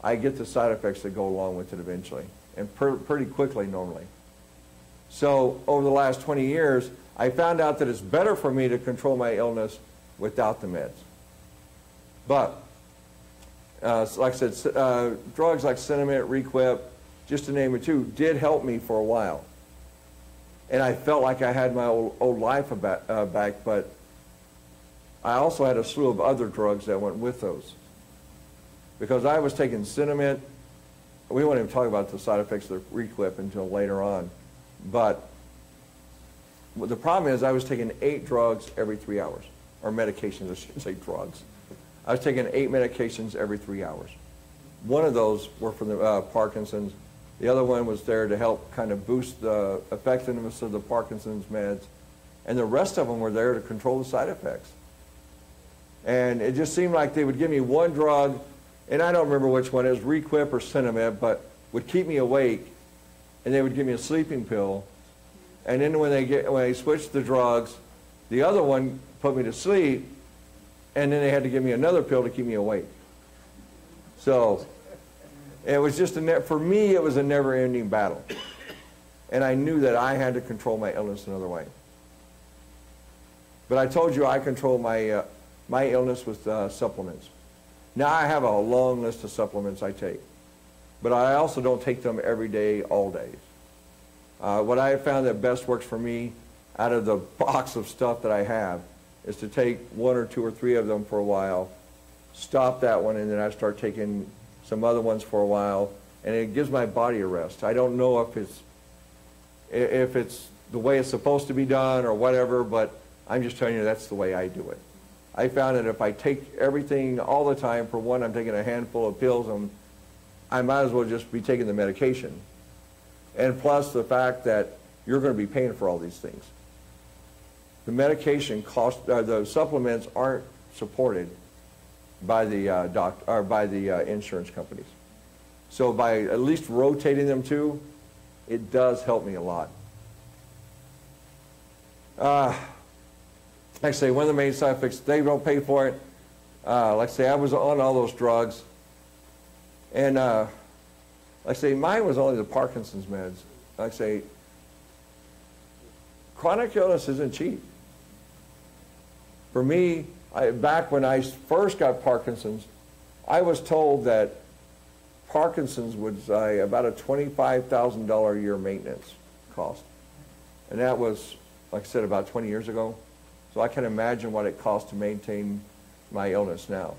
I get the side effects that go along with it eventually. And pretty quickly normally. So over the last 20 years, I found out that it's better for me to control my illness without the meds. But, like I said, drugs like Cinnamate, Requip, just to name a few, did help me for a while. And I felt like I had my old life back, but I also had a slew of other drugs that went with those. Because I was taking Cinnamate. We won't even talk about the side effects of the Requip until later on. But the problem is I was taking 8 drugs every 3 hours. Or medications, I shouldn't say drugs. I was taking 8 medications every 3 hours. One of those were for the Parkinson's. The other one was there to help kind of boost the effectiveness of the Parkinson's meds. And the rest of them were there to control the side effects. And it just seemed like they would give me one drug, and I don't remember which one, it was Requip or Cinnamate, but would keep me awake, and they would give me a sleeping pill. And then when they switched the drugs, the other one put me to sleep, and then they had to give me another pill to keep me awake. So it was just for me, it was a never-ending battle. And I knew that I had to control my illness another way. But I told you I control my illness with supplements. Now I have a long list of supplements I take, but I also don't take them every day, all days. What I have found that best works for me out of the box of stuff that I have is to take 1 or 2 or 3 of them for a while, stop that one, and then I start taking some other ones for a while, and it gives my body a rest. I don't know if it's the way it's supposed to be done or whatever, but I'm just telling you that's the way I do it. I found that if I take everything all the time, for one, I'm taking a handful of pills, I might as well just be taking the medication. And plus the fact that you're going to be paying for all these things. The medication the supplements aren't supported by the insurance companies. So by at least rotating them too, it does help me a lot. Like I say, one of the main side effects, they don't pay for it. Like I say, I was on all those drugs. And a Like I say, mine was only the Parkinson's meds. Like I say, chronic illness isn't cheap. For me, back when I first got Parkinson's, I was told that Parkinson's was about a $25,000 a year maintenance cost. And that was, like I said, about 20 years ago. So I can imagine what it costs to maintain my illness now.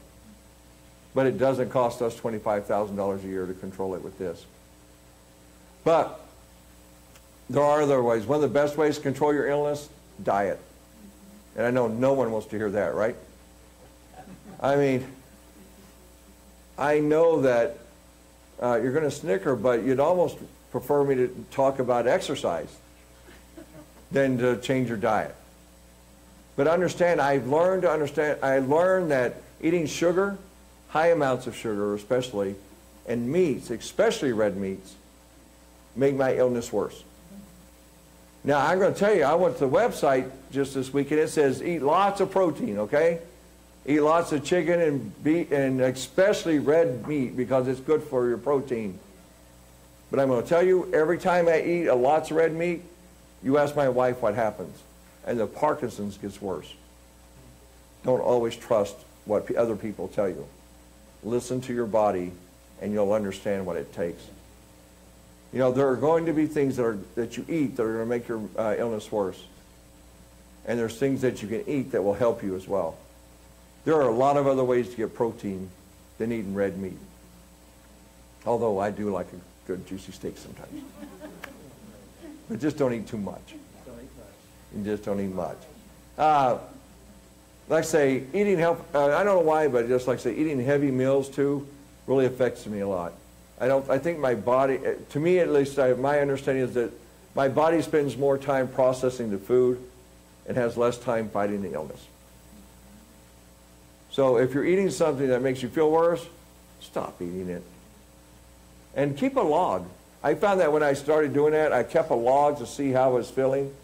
But it doesn't cost us $25,000 a year to control it with this. But there are other ways. One of the best ways to control your illness, diet. And I know no one wants to hear that, right? I mean, I know that you're going to snicker, but you'd almost prefer me to talk about exercise than to change your diet. But understand, I learned that eating sugar, high amounts of sugar especially, and meats, especially red meats, make my illness worse. Now, I'm going to tell you, I went to the website just this week, and it says eat lots of protein, okay? Eat lots of chicken and beef, and especially red meat, because it's good for your protein. But I'm going to tell you, every time I eat lots of red meat, you ask my wife what happens, and the Parkinson's gets worse. Don't always trust what other people tell you. Listen to your body, and you'll understand what it takes. You know, there are going to be things that you eat that are going to make your illness worse. And there's things that you can eat that will help you as well. There are a lot of other ways to get protein than eating red meat. Although I do like a good juicy steak sometimes. But just don't eat too much. You just don't eat much. Like I say, eating I don't know why, but just like I say, eating heavy meals too really affects me a lot. I think my body, to me at least, my understanding is that my body spends more time processing the food and has less time fighting the illness. So if you're eating something that makes you feel worse, stop eating it. And keep a log. I found that when I started doing that, I kept a log to see how I was feeling.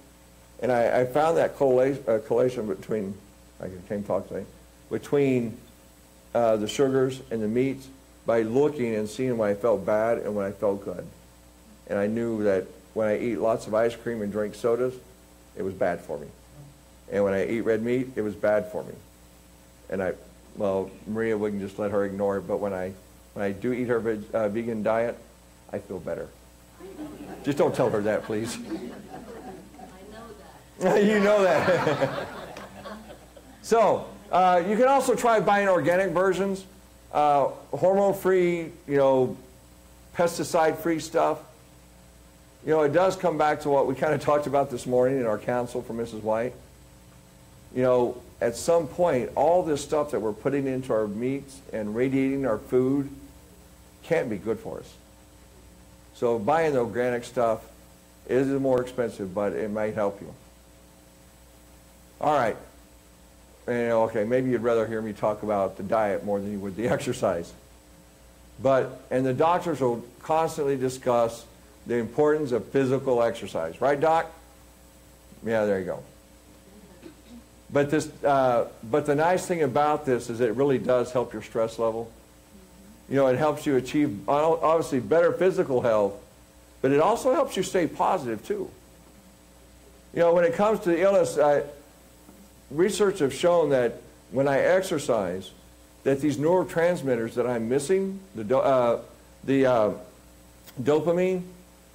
And I found that correlation between, I can't talk today, between the sugars and the meats by looking and seeing when I felt bad and when I felt good. And I knew that when I eat lots of ice cream and drink sodas, it was bad for me. And when I eat red meat, it was bad for me. And well, Maria, we can just let her ignore it, but when I do eat her vegan diet, I feel better. Just don't tell her that, please. I know that. You know that. So, you can also try buying organic versions, hormone-free, pesticide-free stuff. It does come back to what we kind of talked about this morning in our counsel for Mrs. White. At some point, all this stuff that we're putting into our meats and radiating our food can't be good for us. So buying the organic stuff is more expensive, but it might help you. All right. Okay, maybe you'd rather hear me talk about the diet more than you would the exercise. And the doctors will constantly discuss the importance of physical exercise. Right, Doc? Yeah, there you go. But the nice thing about this is it really does help your stress level. It helps you achieve, obviously, better physical health, but it also helps you stay positive, too. When it comes to the illness, research have shown that when I exercise, that these neurotransmitters that I'm missing, the dopamine,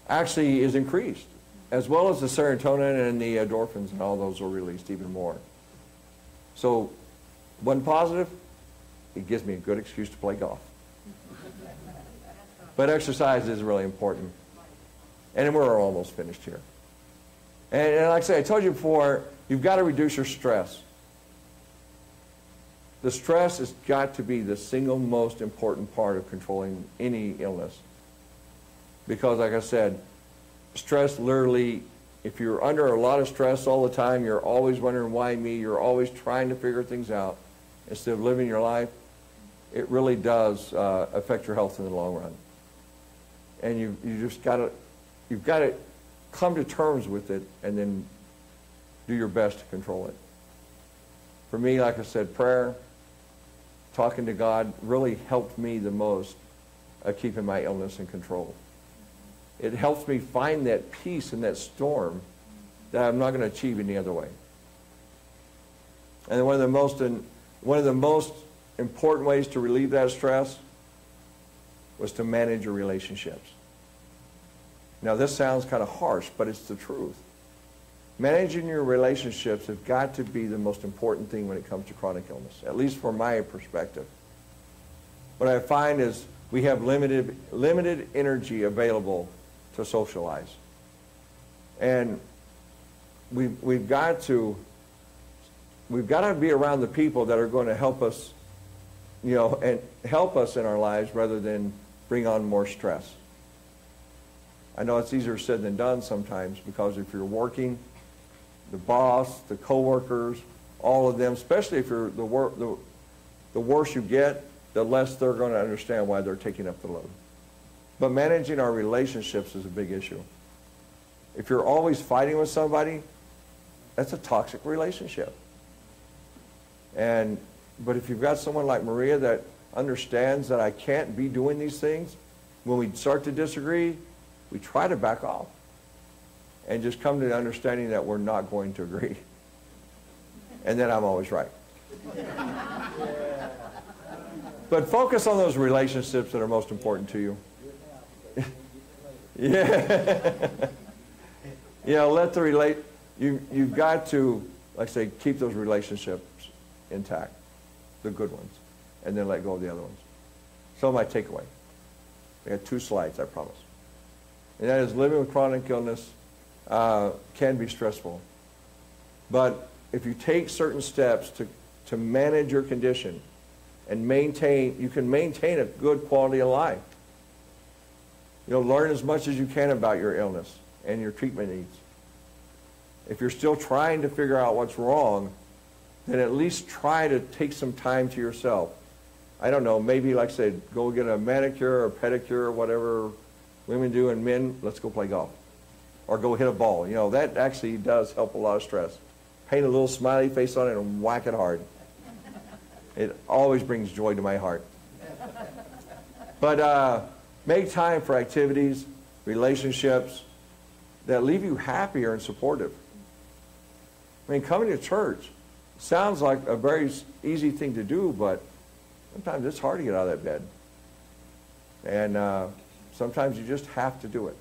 actually is increased, as well as the serotonin and the endorphins, and all those are released even more. So, one positive, it gives me a good excuse to play golf. But exercise is really important. And we're almost finished here. And like I say, I told you before, you've got to reduce your stress. The stress has got to be the single most important part of controlling any illness. Because like I said, stress literally, if you're under a lot of stress all the time, you're always wondering why me, you're always trying to figure things out instead of living your life, it really does affect your health in the long run. And you've got to come to terms with it and then do your best to control it. For me, like I said, prayer, talking to God really helped me the most of keeping my illness in control. It helps me find that peace in that storm that I'm not going to achieve any other way. And one of the most important ways to relieve that stress was to manage your relationships. Now, this sounds kind of harsh, but it's the truth. Managing your relationships have got to be the most important thing when it comes to chronic illness, at least from my perspective. What I find is we have limited energy available to socialize. And we've got to be around the people that are going to help us, and help us in our lives rather than bring on more stress. I know it's easier said than done sometimes, because if you're working, the boss, the coworkers, all of them, especially if you're the worse you get, the less they're going to understand why they're taking up the load. But managing our relationships is a big issue. If you're always fighting with somebody, that's a toxic relationship. But if you've got someone like Maria that understands that I can't be doing these things, when we start to disagree, we try to back off and just come to the understanding that we're not going to agree. And then I'm always right. But focus on those relationships that are most important to you. Yeah. You've got to, like I say, keep those relationships intact, the good ones, and then let go of the other ones. So my takeaway. I got 2 slides, I promise. And that is, living with chronic illness can be stressful. But if you take certain steps to manage your condition and you can maintain a good quality of life. Learn as much as you can about your illness and your treatment needs. If you're still trying to figure out what's wrong, then at least try to take some time to yourself. I don't know, maybe, like I said, go get a manicure or pedicure or whatever women do, and men, let's go play golf. Or go hit a ball. That actually does help a lot of stress. Paint a little smiley face on it and whack it hard. It always brings joy to my heart. But make time for activities, relationships that leave you happier and supportive. I mean, coming to church sounds like a very easy thing to do, but sometimes it's hard to get out of that bed. And sometimes you just have to do it.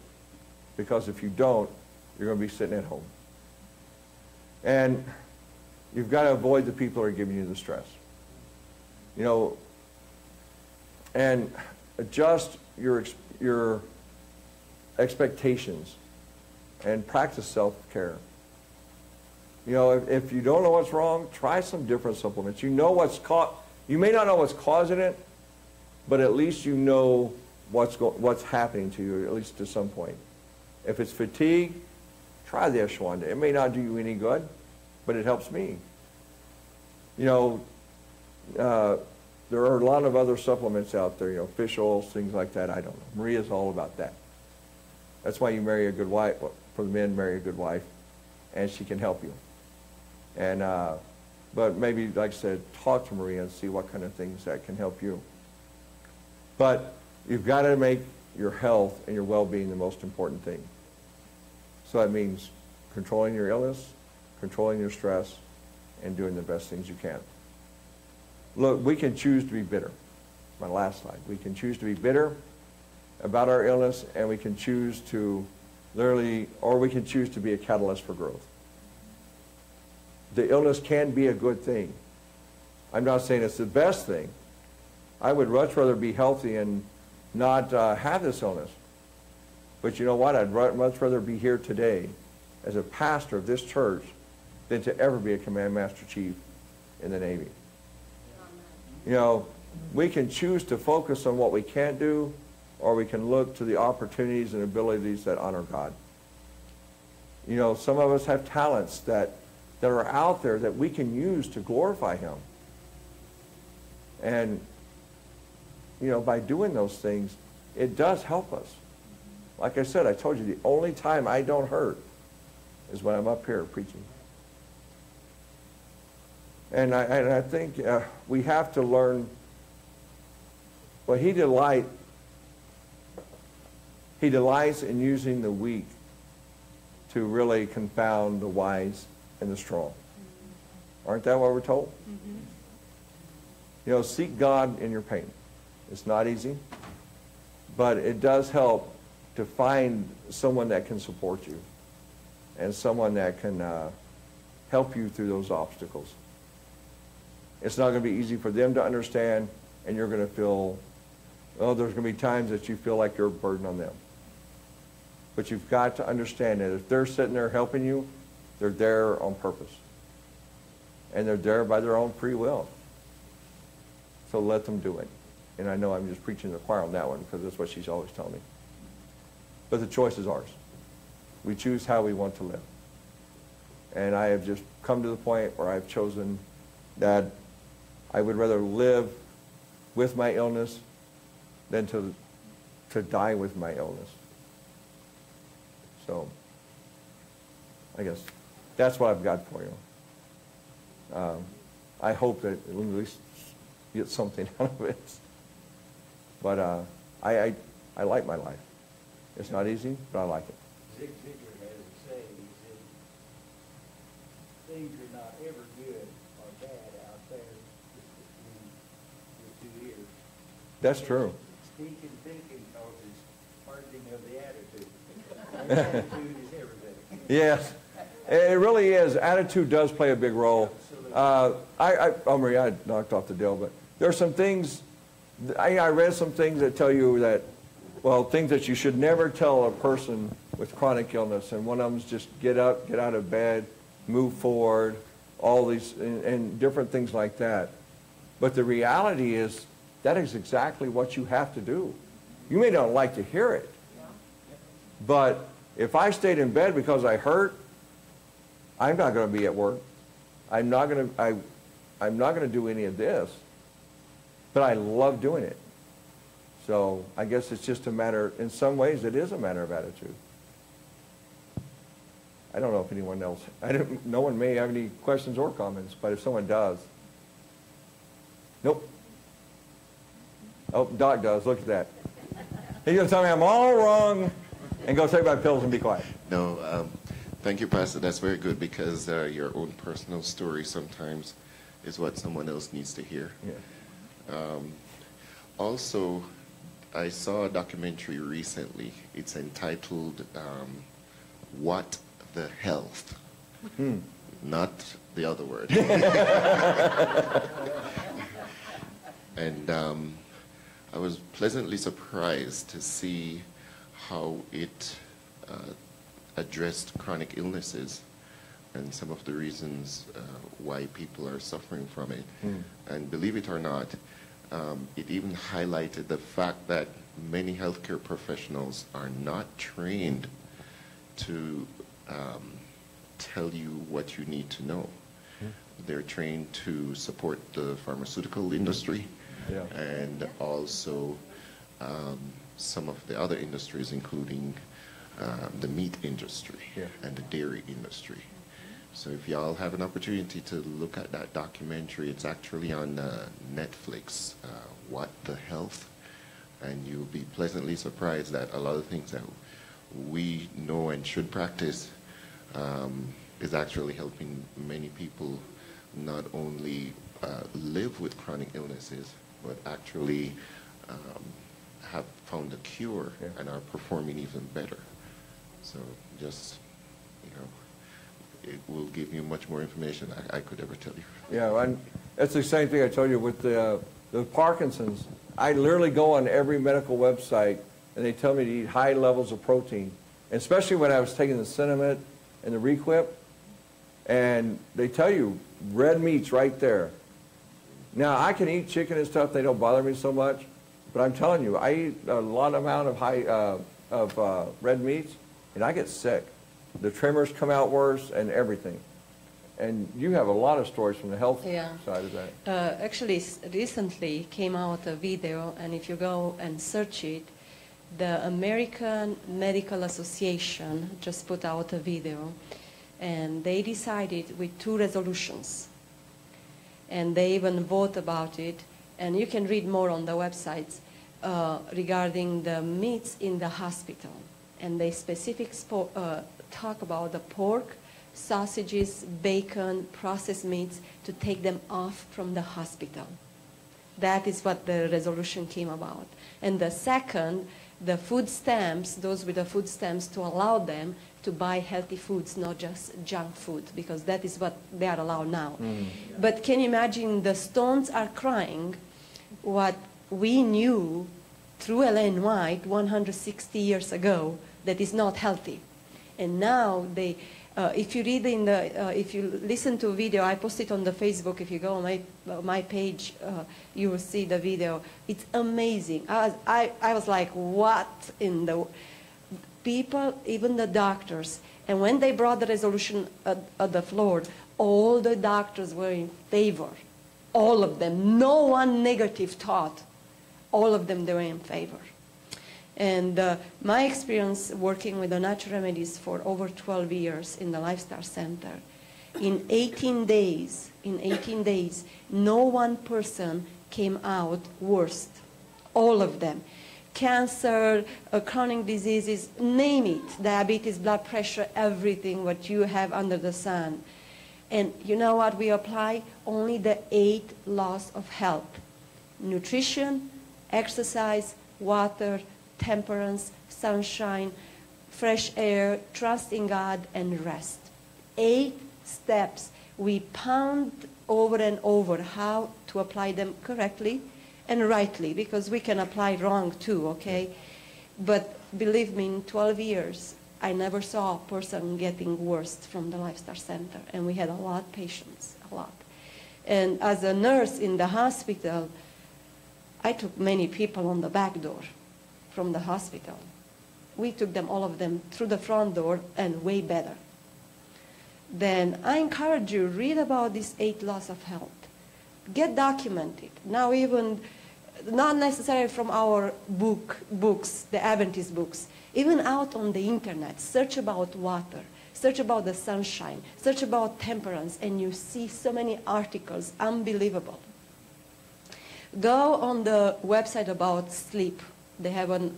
Because if you don't, you're going to be sitting at home. And you've got to avoid the people who are giving you the stress. And adjust your expectations and practice self-care. If you don't know what's wrong, try some different supplements. You may not know what's causing it, but at least you know what's happening to you, at least to some point. If it's fatigue, try the Ashwagandha. It may not do you any good, but it helps me. There are a lot of other supplements out there, fish oils, things like that. I don't know. Maria's all about that. That's why you marry a good wife. Well, for the men, marry a good wife, and she can help you. And but maybe, like I said, talk to Maria and see what kind of things that can help you. But you've got to make your health and your well-being the most important thing. So that means controlling your illness, controlling your stress, and doing the best things you can. Look, we can choose to be bitter. My last slide. We can choose to be bitter about our illness, and we can choose to we can choose to be a catalyst for growth. The illness can be a good thing. I'm not saying it's the best thing. I would much rather be healthy and not have this illness. But you know what? I'd much rather be here today as a pastor of this church than to ever be a Command Master Chief in the Navy. We can choose to focus on what we can't do, or we can look to the opportunities and abilities that honor God. Some of us have talents that are out there that we can use to glorify Him. And, by doing those things, it does help us. Like I said, I told you, the only time I don't hurt is when I'm up here preaching. And I think we have to learn, well, He delights He delights in using the weak to really confound the wise and the strong. Aren't that what we're told? Mm-hmm. You know, seek God in your pain. It's not easy, but it does help to find someone that can support you and someone that can help you through those obstacles. It's not going to be easy for them to understand, and you're going to feel, oh, there's going to be times that you feel like you're a burden on them. But you've got to understand that if they're sitting there helping you, they're there on purpose. And they're there by their own free will. So let them do it. And I know I'm just preaching to the choir on that one because that's what she's always telling me. But the choice is ours. We choose how we want to live. And I have just come to the point where I've chosen that I would rather live with my illness than to die with my illness. So I guess that's what I've got for you. I hope that at least get something out of it. But I like my life. It's not easy, but I like it. Zig Ziglar has a saying. He said, things are not ever good or bad out there with 2 ears. That's true. Stinking thinking causes hardening of the attitude. And attitude is everything. Yes, it really is. Attitude does play a big role. Marie, I knocked off the deal, but there are some things, I read some things that tell you that, well, things that you should never tell a person with chronic illness, and one of them is just get up, get out of bed, move forward, all these, and different things like that. But the reality is, that is exactly what you have to do. You may not like to hear it, but if I stayed in bed because I hurt, I'm not going to be at work. I'm not going to do any of this, but I love doing it. So I guess it's just a matter, in some ways it is a matter of attitude. I don't know if anyone else, no one may have any questions or comments, but if someone does. Nope. Oh, Doc does, look at that. He's going to tell me I'm all wrong and go take my pills and be quiet. No, thank you, Pastor. That's very good because your own personal story sometimes is what someone else needs to hear. Yeah. Also, I saw a documentary recently. It's entitled What the Health? Not the other word. And I was pleasantly surprised to see how it addressed chronic illnesses and some of the reasons why people are suffering from it. And believe it or not, it even highlighted the fact that many healthcare professionals are not trained to tell you what you need to know. They're trained to support the pharmaceutical industry and also some of the other industries, including the meat industry and the dairy industry. So if y'all have an opportunity to look at that documentary, it's actually on Netflix, What the Health, and you'll be pleasantly surprised that a lot of things that we know and should practice is actually helping many people not only live with chronic illnesses, but actually have found a cure and are performing even better. So just, you know, it will give you much more information I could ever tell you. Yeah, and that's the same thing I told you with the Parkinson's. I literally go on every medical website and they tell me to eat high levels of protein, and especially when I was taking the Cinnamate and the Requip, and they tell you red meat's right there. Now, I can eat chicken and stuff, they don't bother me so much, but I'm telling you, I eat a lot amount of red meats, and I get sick. The tremors come out worse and everything. And you have a lot of stories from the health side of that. Actually, recently came out a video, and if you go and search it, the American Medical Association just put out a video, and they decided with 2 resolutions. And they even vote about it, and you can read more on the websites. regarding the meats in the hospital. And they talk about the pork, sausages, bacon, processed meats, to take them off from the hospital. That is what the resolution came about. And the second, the food stamps, those with the food stamps, to allow them to buy healthy foods, not just junk food, because that is what they are allowed now. But can you imagine, the Stones are crying what we knew through Ellen White 160 years ago that is not healthy. And now they, if you read in the, if you listen to a video, I posted on the Facebook, if you go on my page, you will see the video. It's amazing. I was like, what in the, people, even the doctors, and when they brought the resolution at the floor, all the doctors were in favor. All of them. No one negative thought. All of them, they were in favor. And my experience working with the natural remedies for over 12 years in the Lifestyle Center, in 18 days, no one person came out worst. All of them. Cancer, chronic diseases, name it, diabetes, blood pressure, everything what you have under the sun. And you know what we apply? Only the 8 laws of health. Nutrition, exercise, water, temperance, sunshine, fresh air, trust in God, and rest. 8 steps. We pound over and over how to apply them correctly and rightly, because we can apply wrong too, okay? But believe me, in 12 years, I never saw a person getting worse from the Lifestyle Center, and we had a lot of patients, a lot. And as a nurse in the hospital, I took many people on the back door from the hospital. We took them, all of them, through the front door, and way better. Then I encourage you, read about these 8 laws of health. Get documented. Now even, not necessarily from our books, the Adventist books, even out on the internet, search about water, search about the sunshine, search about temperance, and you see so many articles, unbelievable. Go on the website about sleep. They have on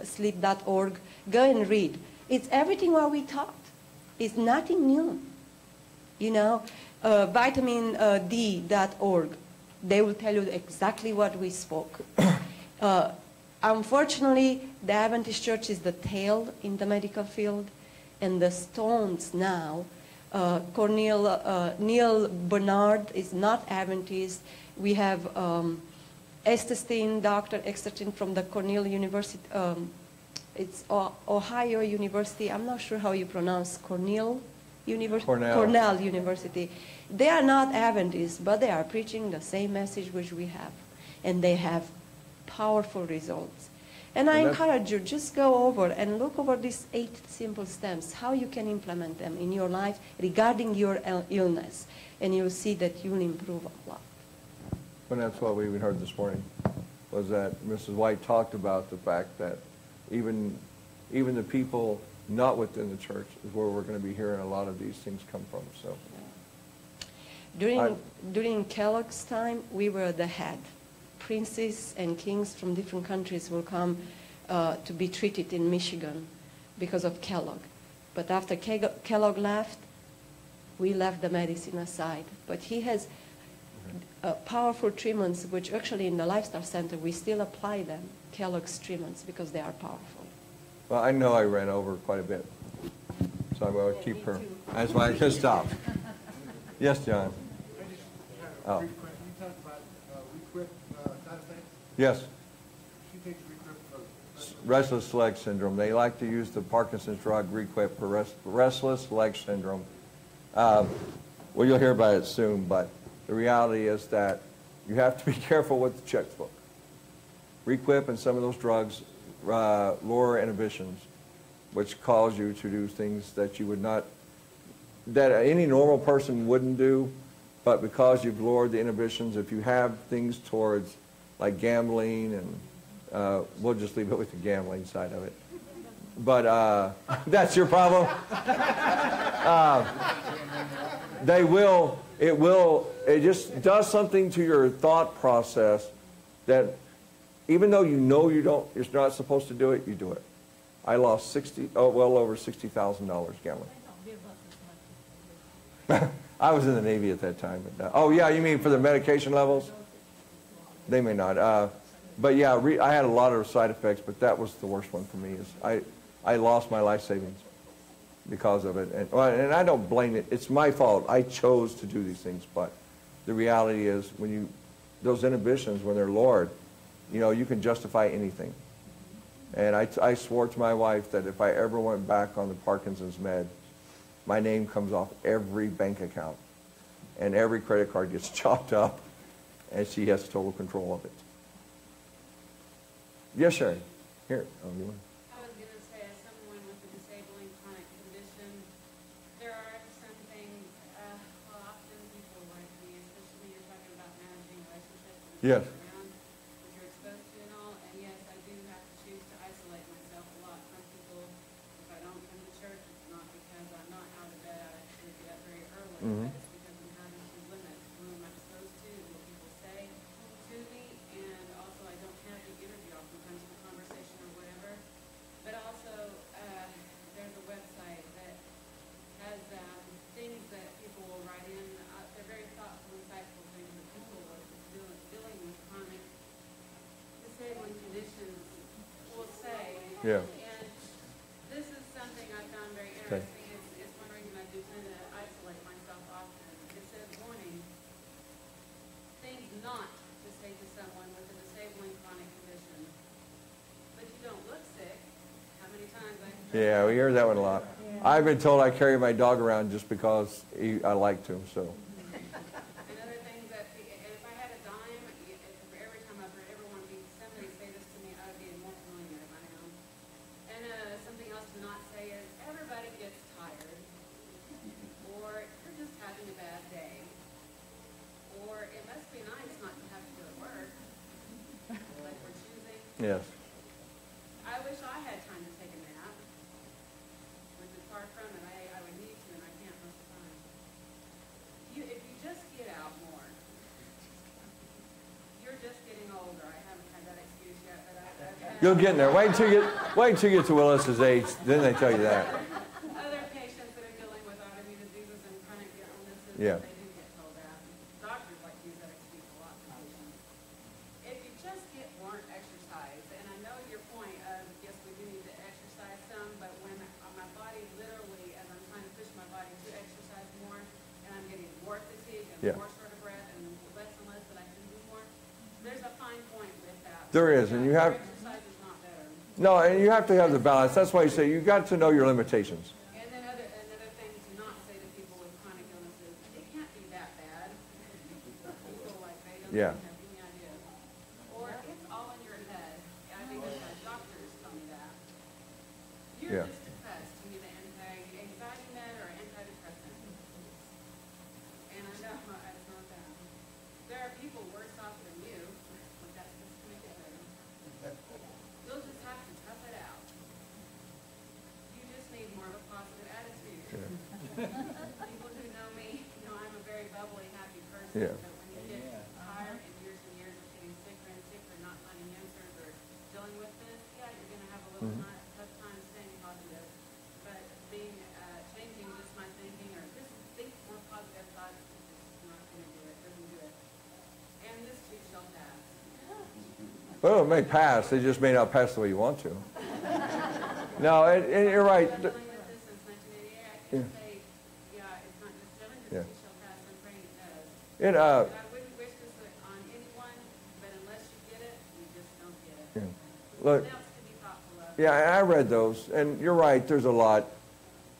sleep.org. Go and read. It's everything what we taught. It's nothing new. You know, vitamin D.org. They will tell you exactly what we spoke. Unfortunately, the Adventist Church is the tail in the medical field, and the Stones now, Neil Bernard is not Adventist. We have Dr. Esterstein from the Cornell University. It's Ohio University. I'm not sure how you pronounce Cornell University. Cornell University. They are not Adventists, but they are preaching the same message which we have, and they have powerful results. And I encourage you, just go over and look over these 8 simple steps, how you can implement them in your life regarding your illness, and you'll see that you'll improve a lot. And that's what we even heard this morning, was that Mrs. White talked about the fact that even the people not within the church is where we're going to be hearing a lot of these things come from. So, during Kellogg's time, we were the head. Princes and kings from different countries will come to be treated in Michigan because of Kellogg. But after Kellogg left, we left the medicine aside. But he has powerful treatments, which actually in the Lifestyle Center, we still apply them, Kellogg's treatments, because they are powerful. Well, I know I ran over quite a bit, so I'm going to keep her. That's why I just stopped. Yes, John. Oh. You talked about Requip side effects? Yes. She takes Requip for restless leg syndrome. They like to use the Parkinson's drug Requip for restless leg syndrome. Well, you'll hear about it soon, but the reality is that you have to be careful with the checkbook. Requip and some of those drugs lower inhibitions, which cause you to do things that you would not, that any normal person wouldn't do, but because you've lowered the inhibitions, if you have things towards like gambling, and we'll just leave it with the gambling side of it. But that's your problem. It just does something to your thought process that even though you know you're not supposed to do it, you do it. I lost well over $60,000 gambling. I was in the Navy at that time. But, oh yeah, you mean for the medication levels? They may not. But yeah, I had a lot of side effects, but that was the worst one for me. Is I lost my life savings because of it, and I don't blame it. It's my fault. I chose to do these things, but the reality is, when those inhibitions, when they're lowered, you can justify anything. And I swore to my wife that if I ever went back on the Parkinson's med, my name comes off every bank account, and every credit card gets chopped up, and she has total control of it. Yes, Sherry. Here. Oh, you want? I was going to say, as someone with a disabling chronic condition, there are some things, often people like me, especially when you're talking about managing relationships and Yes. around, which you're exposed to and all, and yes, I do have to choose to isolate myself a lot from people. If I don't come to church, it's not because I'm not out of bed, I actually get up very early, but it's because I'm having to limit who I'm exposed to, what people say to me, and also I don't have the energy oftentimes for conversation or whatever. But also, there's a website that has things that people will write in. They're very thoughtful, insightful things that people who are dealing with chronic disabling conditions will say. Yeah. And this is something I found very Okay. interesting. It's one reason I do tend to isolate myself often. It says, warning, things not to say to someone with a disabling chronic condition. But you don't look sick. How many times I Yeah, we hear that one a lot. I've been told I carry my dog around just because I like to. So. And other things that, and if I had a dime, for every time I've heard somebody say this to me, I would be more familiar by now. And something else to not say is, everybody gets tired. Or, you're just having a bad day. Or, it must be nice not to have to go to work. Like we're choosing. Yes. I wish I had time to take a nap. Which is far from it. I would need to, and I can't most of the time. If you just get out more, you're just getting older. I haven't had that excuse yet, but I've had You'll get in there. Wait until you get to Willis's age, then they tell you that. other patients that are dealing with autoimmune diseases and chronic illnesses. Yeah. They do get told that. Doctors like to use that excuse a lot for patients. If you just get more exercise, and I know your point of, yes, we do need to exercise some, but when my body literally, as I'm trying to push my body to exercise more, and I'm getting more fatigue and Yeah. more short of breath and less that I can do more, there's a fine point with that. There is, and you have. Exercise is not better. No, and you have to have the balance. That's why you say you've got to know your limitations. And then another thing to not say to people with chronic illnesses, it can't be that bad. People like they don't Yeah. have any idea. Or it's all in your head. I think I've had doctors tell me that. You're Yeah. just depressed. You need an anxiety med or antidepressant. And I know it's not that. There are people worse off than you, but that's just to make it better. You'll just have to tough it out. You just need more of a positive attitude. People who know me know I'm a very bubbly, happy person. Yeah. But when you get tired and years of getting sicker and sicker, not finding answers or dealing with this, yeah, you're going to have a little tough time staying positive. But changing just my thinking or just think more positive thoughts is just not going to do it. Doesn't do it. And this too shall pass. Well, it may pass. It just may not pass the way you want to. No, and you're right. I've been dealing with this since 1988. I can say, yeah, it's not just dealing with Yeah. this too shall pass. I'm praying it does. It, But I wouldn't wish this on anyone, but unless you get it, you just don't get it. look, Something else to be thoughtful of. yeah, I read those, and you're right. There's a lot.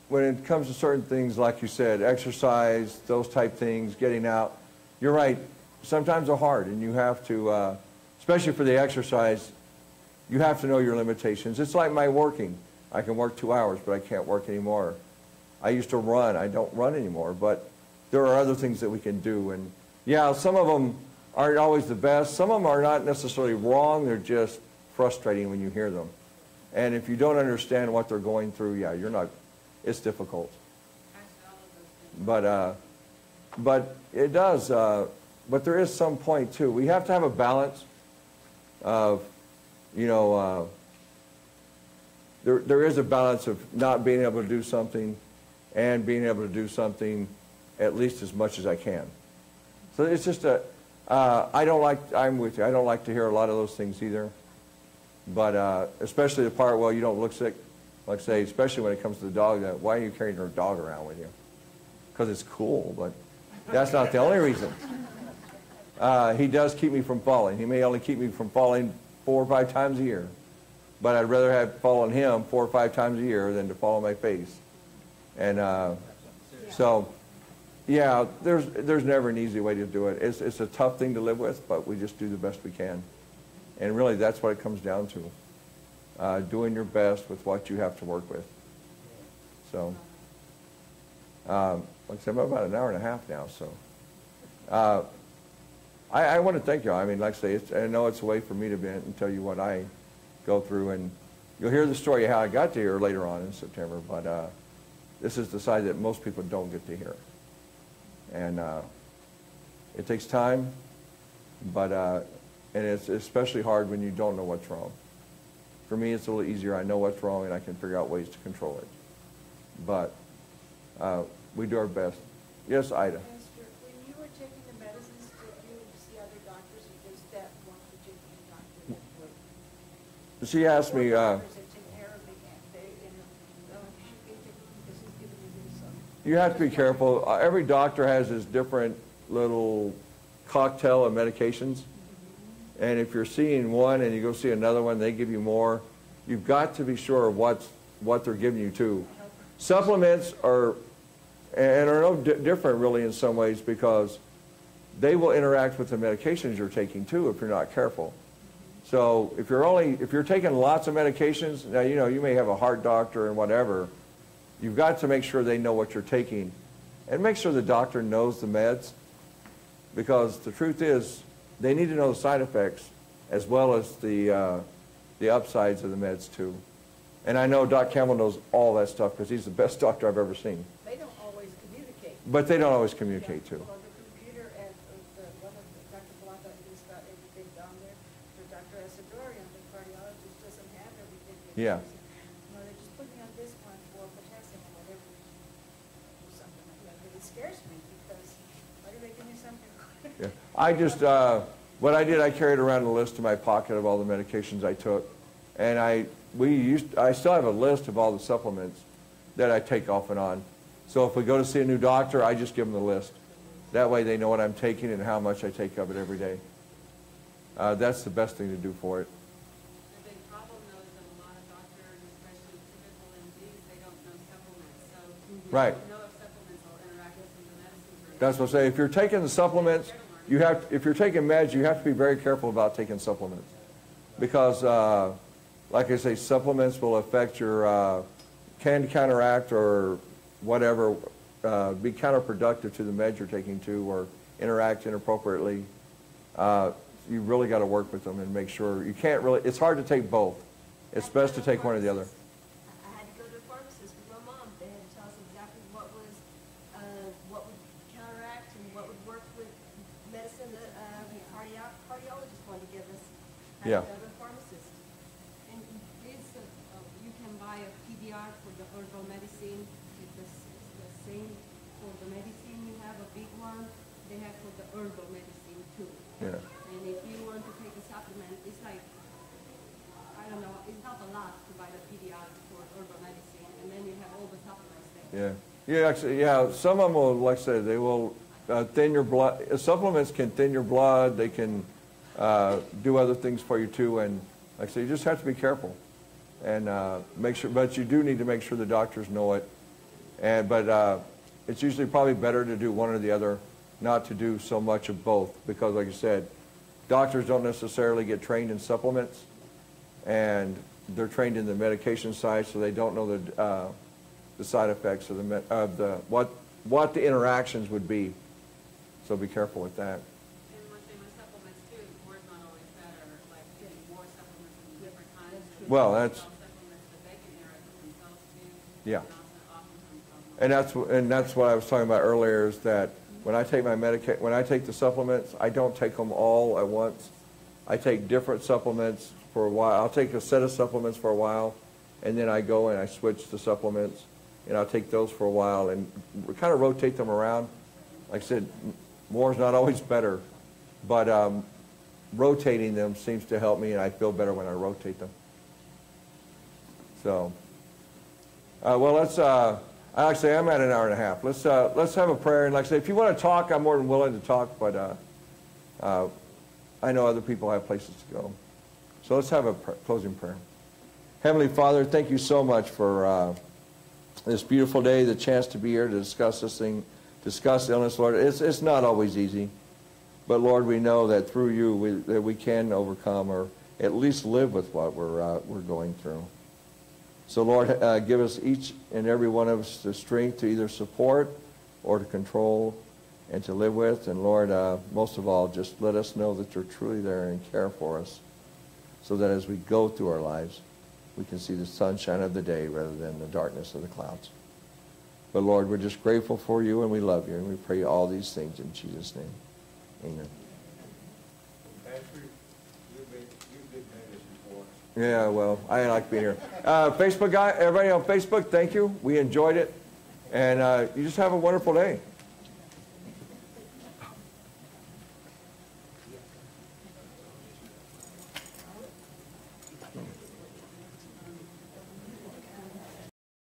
When it comes to certain things, like you said, exercise, those type things, getting out, you're right. Sometimes they're hard, and you have to, especially for the exercise, you have to know your limitations. It's like my working. I can work 2 hours, but I can't work anymore. I used to run. I don't run anymore, but there are other things that we can do. And yeah, some of them aren't always the best. Some of them are not necessarily wrong. They're just frustrating when you hear them. And if you don't understand what they're going through, yeah, it's difficult. Actually, all of those things. But it does, but there is some point too. We have to have a balance of you know, there is a balance of not being able to do something and being able to do something at least as much as I can. So it's just I'm with you. I don't like to hear a lot of those things either. But especially the part, well, you don't look sick. Like I say, especially when it comes to the dog, why are you carrying your dog around with you? Because it's cool, but that's not the only reason. He does keep me from falling. He may only keep me from falling 4 or 5 times a year. But I'd rather have fallen him 4 or 5 times a year than to fall on my face. And so, yeah, there's never an easy way to do it. It's a tough thing to live with, but we just do the best we can. And really, that's what it comes down to. Doing your best with what you have to work with. So, like I said, I'm about an hour and a half now, so. I want to thank you. I mean, like I say, I know it's a way for me to vent and tell you what I go through, and you'll hear the story of how I got to here later on in September, but this is the side that most people don't get to hear. And it takes time, but and it's especially hard when you don't know what's wrong. For me, it's a little easier. I know what's wrong, and I can figure out ways to control it. But we do our best. Yes, Ida? Pastor, when you were taking the medicines, did you see other doctors, or just that one particular doctor that would? She asked me, Doctors that take care of it, and they, you should be taking, because he's giving you some. you have to be careful. Every doctor has his different little cocktail of medications. And if you're seeing one and you go see another one, they give you more. You've got to be sure of what they're giving you too. Supplements are no different really in some ways, because they will interact with the medications you're taking too if you're not careful. So if you're taking lots of medications, now you know you may have a heart doctor and whatever. You've got to make sure they know what you're taking, and make sure the doctor knows the meds, because the truth is they need to know the side effects as well as the upsides of the meds too. And I know Doc Campbell knows all that stuff because he's the best doctor I've ever seen. They don't always communicate. But they don't always communicate too. Well, the computer and one of Dr. Blanca, he's got everything down there. For Dr. Asadorian, the cardiologist, doesn't have everything. Yeah. You know, they just put me on this one for potassium or whatever, or something like that. But it scares me because why do they give me something? Yeah. I just, what I did, I carried around a list in my pocket of all the medications I took. And I still have a list of all the supplements that I take off and on. So if we go to see a new doctor, I just give them the list. That way they know what I'm taking and how much I take of it every day. That's the best thing to do for it. The big problem though is that a lot of doctors, especially typical MDs, they don't know supplements. So they Right. don't know if supplements will interact with some of the medicines. That's what I say. If you're taking the supplements, if you're taking meds, you have to be very careful about taking supplements. Because, like I say, supplements will affect your, can counteract or whatever, be counterproductive to the meds you're taking too, or interact inappropriately. You really got to work with them and make sure. You can't really, it's hard to take both. It's best to take one or the other. I had to go to a pharmacist with my mom. They had to tell us exactly what would counteract and what would work with medicine that the cardiologist wanted to give us. Yeah. I had to go to a pharmacist. And this, you can buy a PDR for the herbal medicine. It's the same for the medicine. You have a big one. They have for the herbal medicine too. Yeah. And if you want to take a supplement, it's like, I don't know, it's not a lot to buy the PDR for herbal medicine, and then you have all the supplements there. Yeah. Yeah, actually, yeah, some of them will, like I said, they will thin your blood. Supplements can thin your blood. They can do other things for you too. And like I say, you just have to be careful and make sure. But you do need to make sure the doctors know it. But it's usually probably better to do one or the other, not to do so much of both. Because like I said, doctors don't necessarily get trained in supplements, and they're trained in the medication side, so they don't know the side effects of what the interactions would be. So be careful with that. And one thing with supplements too, more is not always better, like getting more supplements in different times. Well, that's Supplements that they can interact with themselves too. yeah. And also oftentimes And that's what I was talking about earlier, is that when I take when I take the supplements, I don't take them all at once. I take different supplements for a while. I'll take a set of supplements for a while, and then I go and I switch the supplements, and I'll take those for a while and kind of rotate them around. Like I said, more is not always better, but rotating them seems to help me, and I feel better when I rotate them. So, well, let's. Actually, I'm at an hour and a half. Let's have a prayer, and like I say, if you want to talk, I'm more than willing to talk, but I know other people have places to go. So let's have a closing prayer. Heavenly Father, thank you so much for this beautiful day, the chance to be here to discuss this thing, discuss illness, Lord. It's not always easy, but Lord, we know that through you that we can overcome or at least live with what we're going through. So Lord, give us each and every one of us the strength to either support or to control and to live with. And Lord, most of all, just let us know that you're truly there and care for us, so that as we go through our lives, we can see the sunshine of the day rather than the darkness of the clouds. But Lord, we're just grateful for you, and we love you, and we pray all these things in Jesus' name. Amen. Pastor, you've been medicine for us. Yeah, well, I like being here. Facebook guy, everybody on Facebook, thank you. We enjoyed it. And you just have a wonderful day.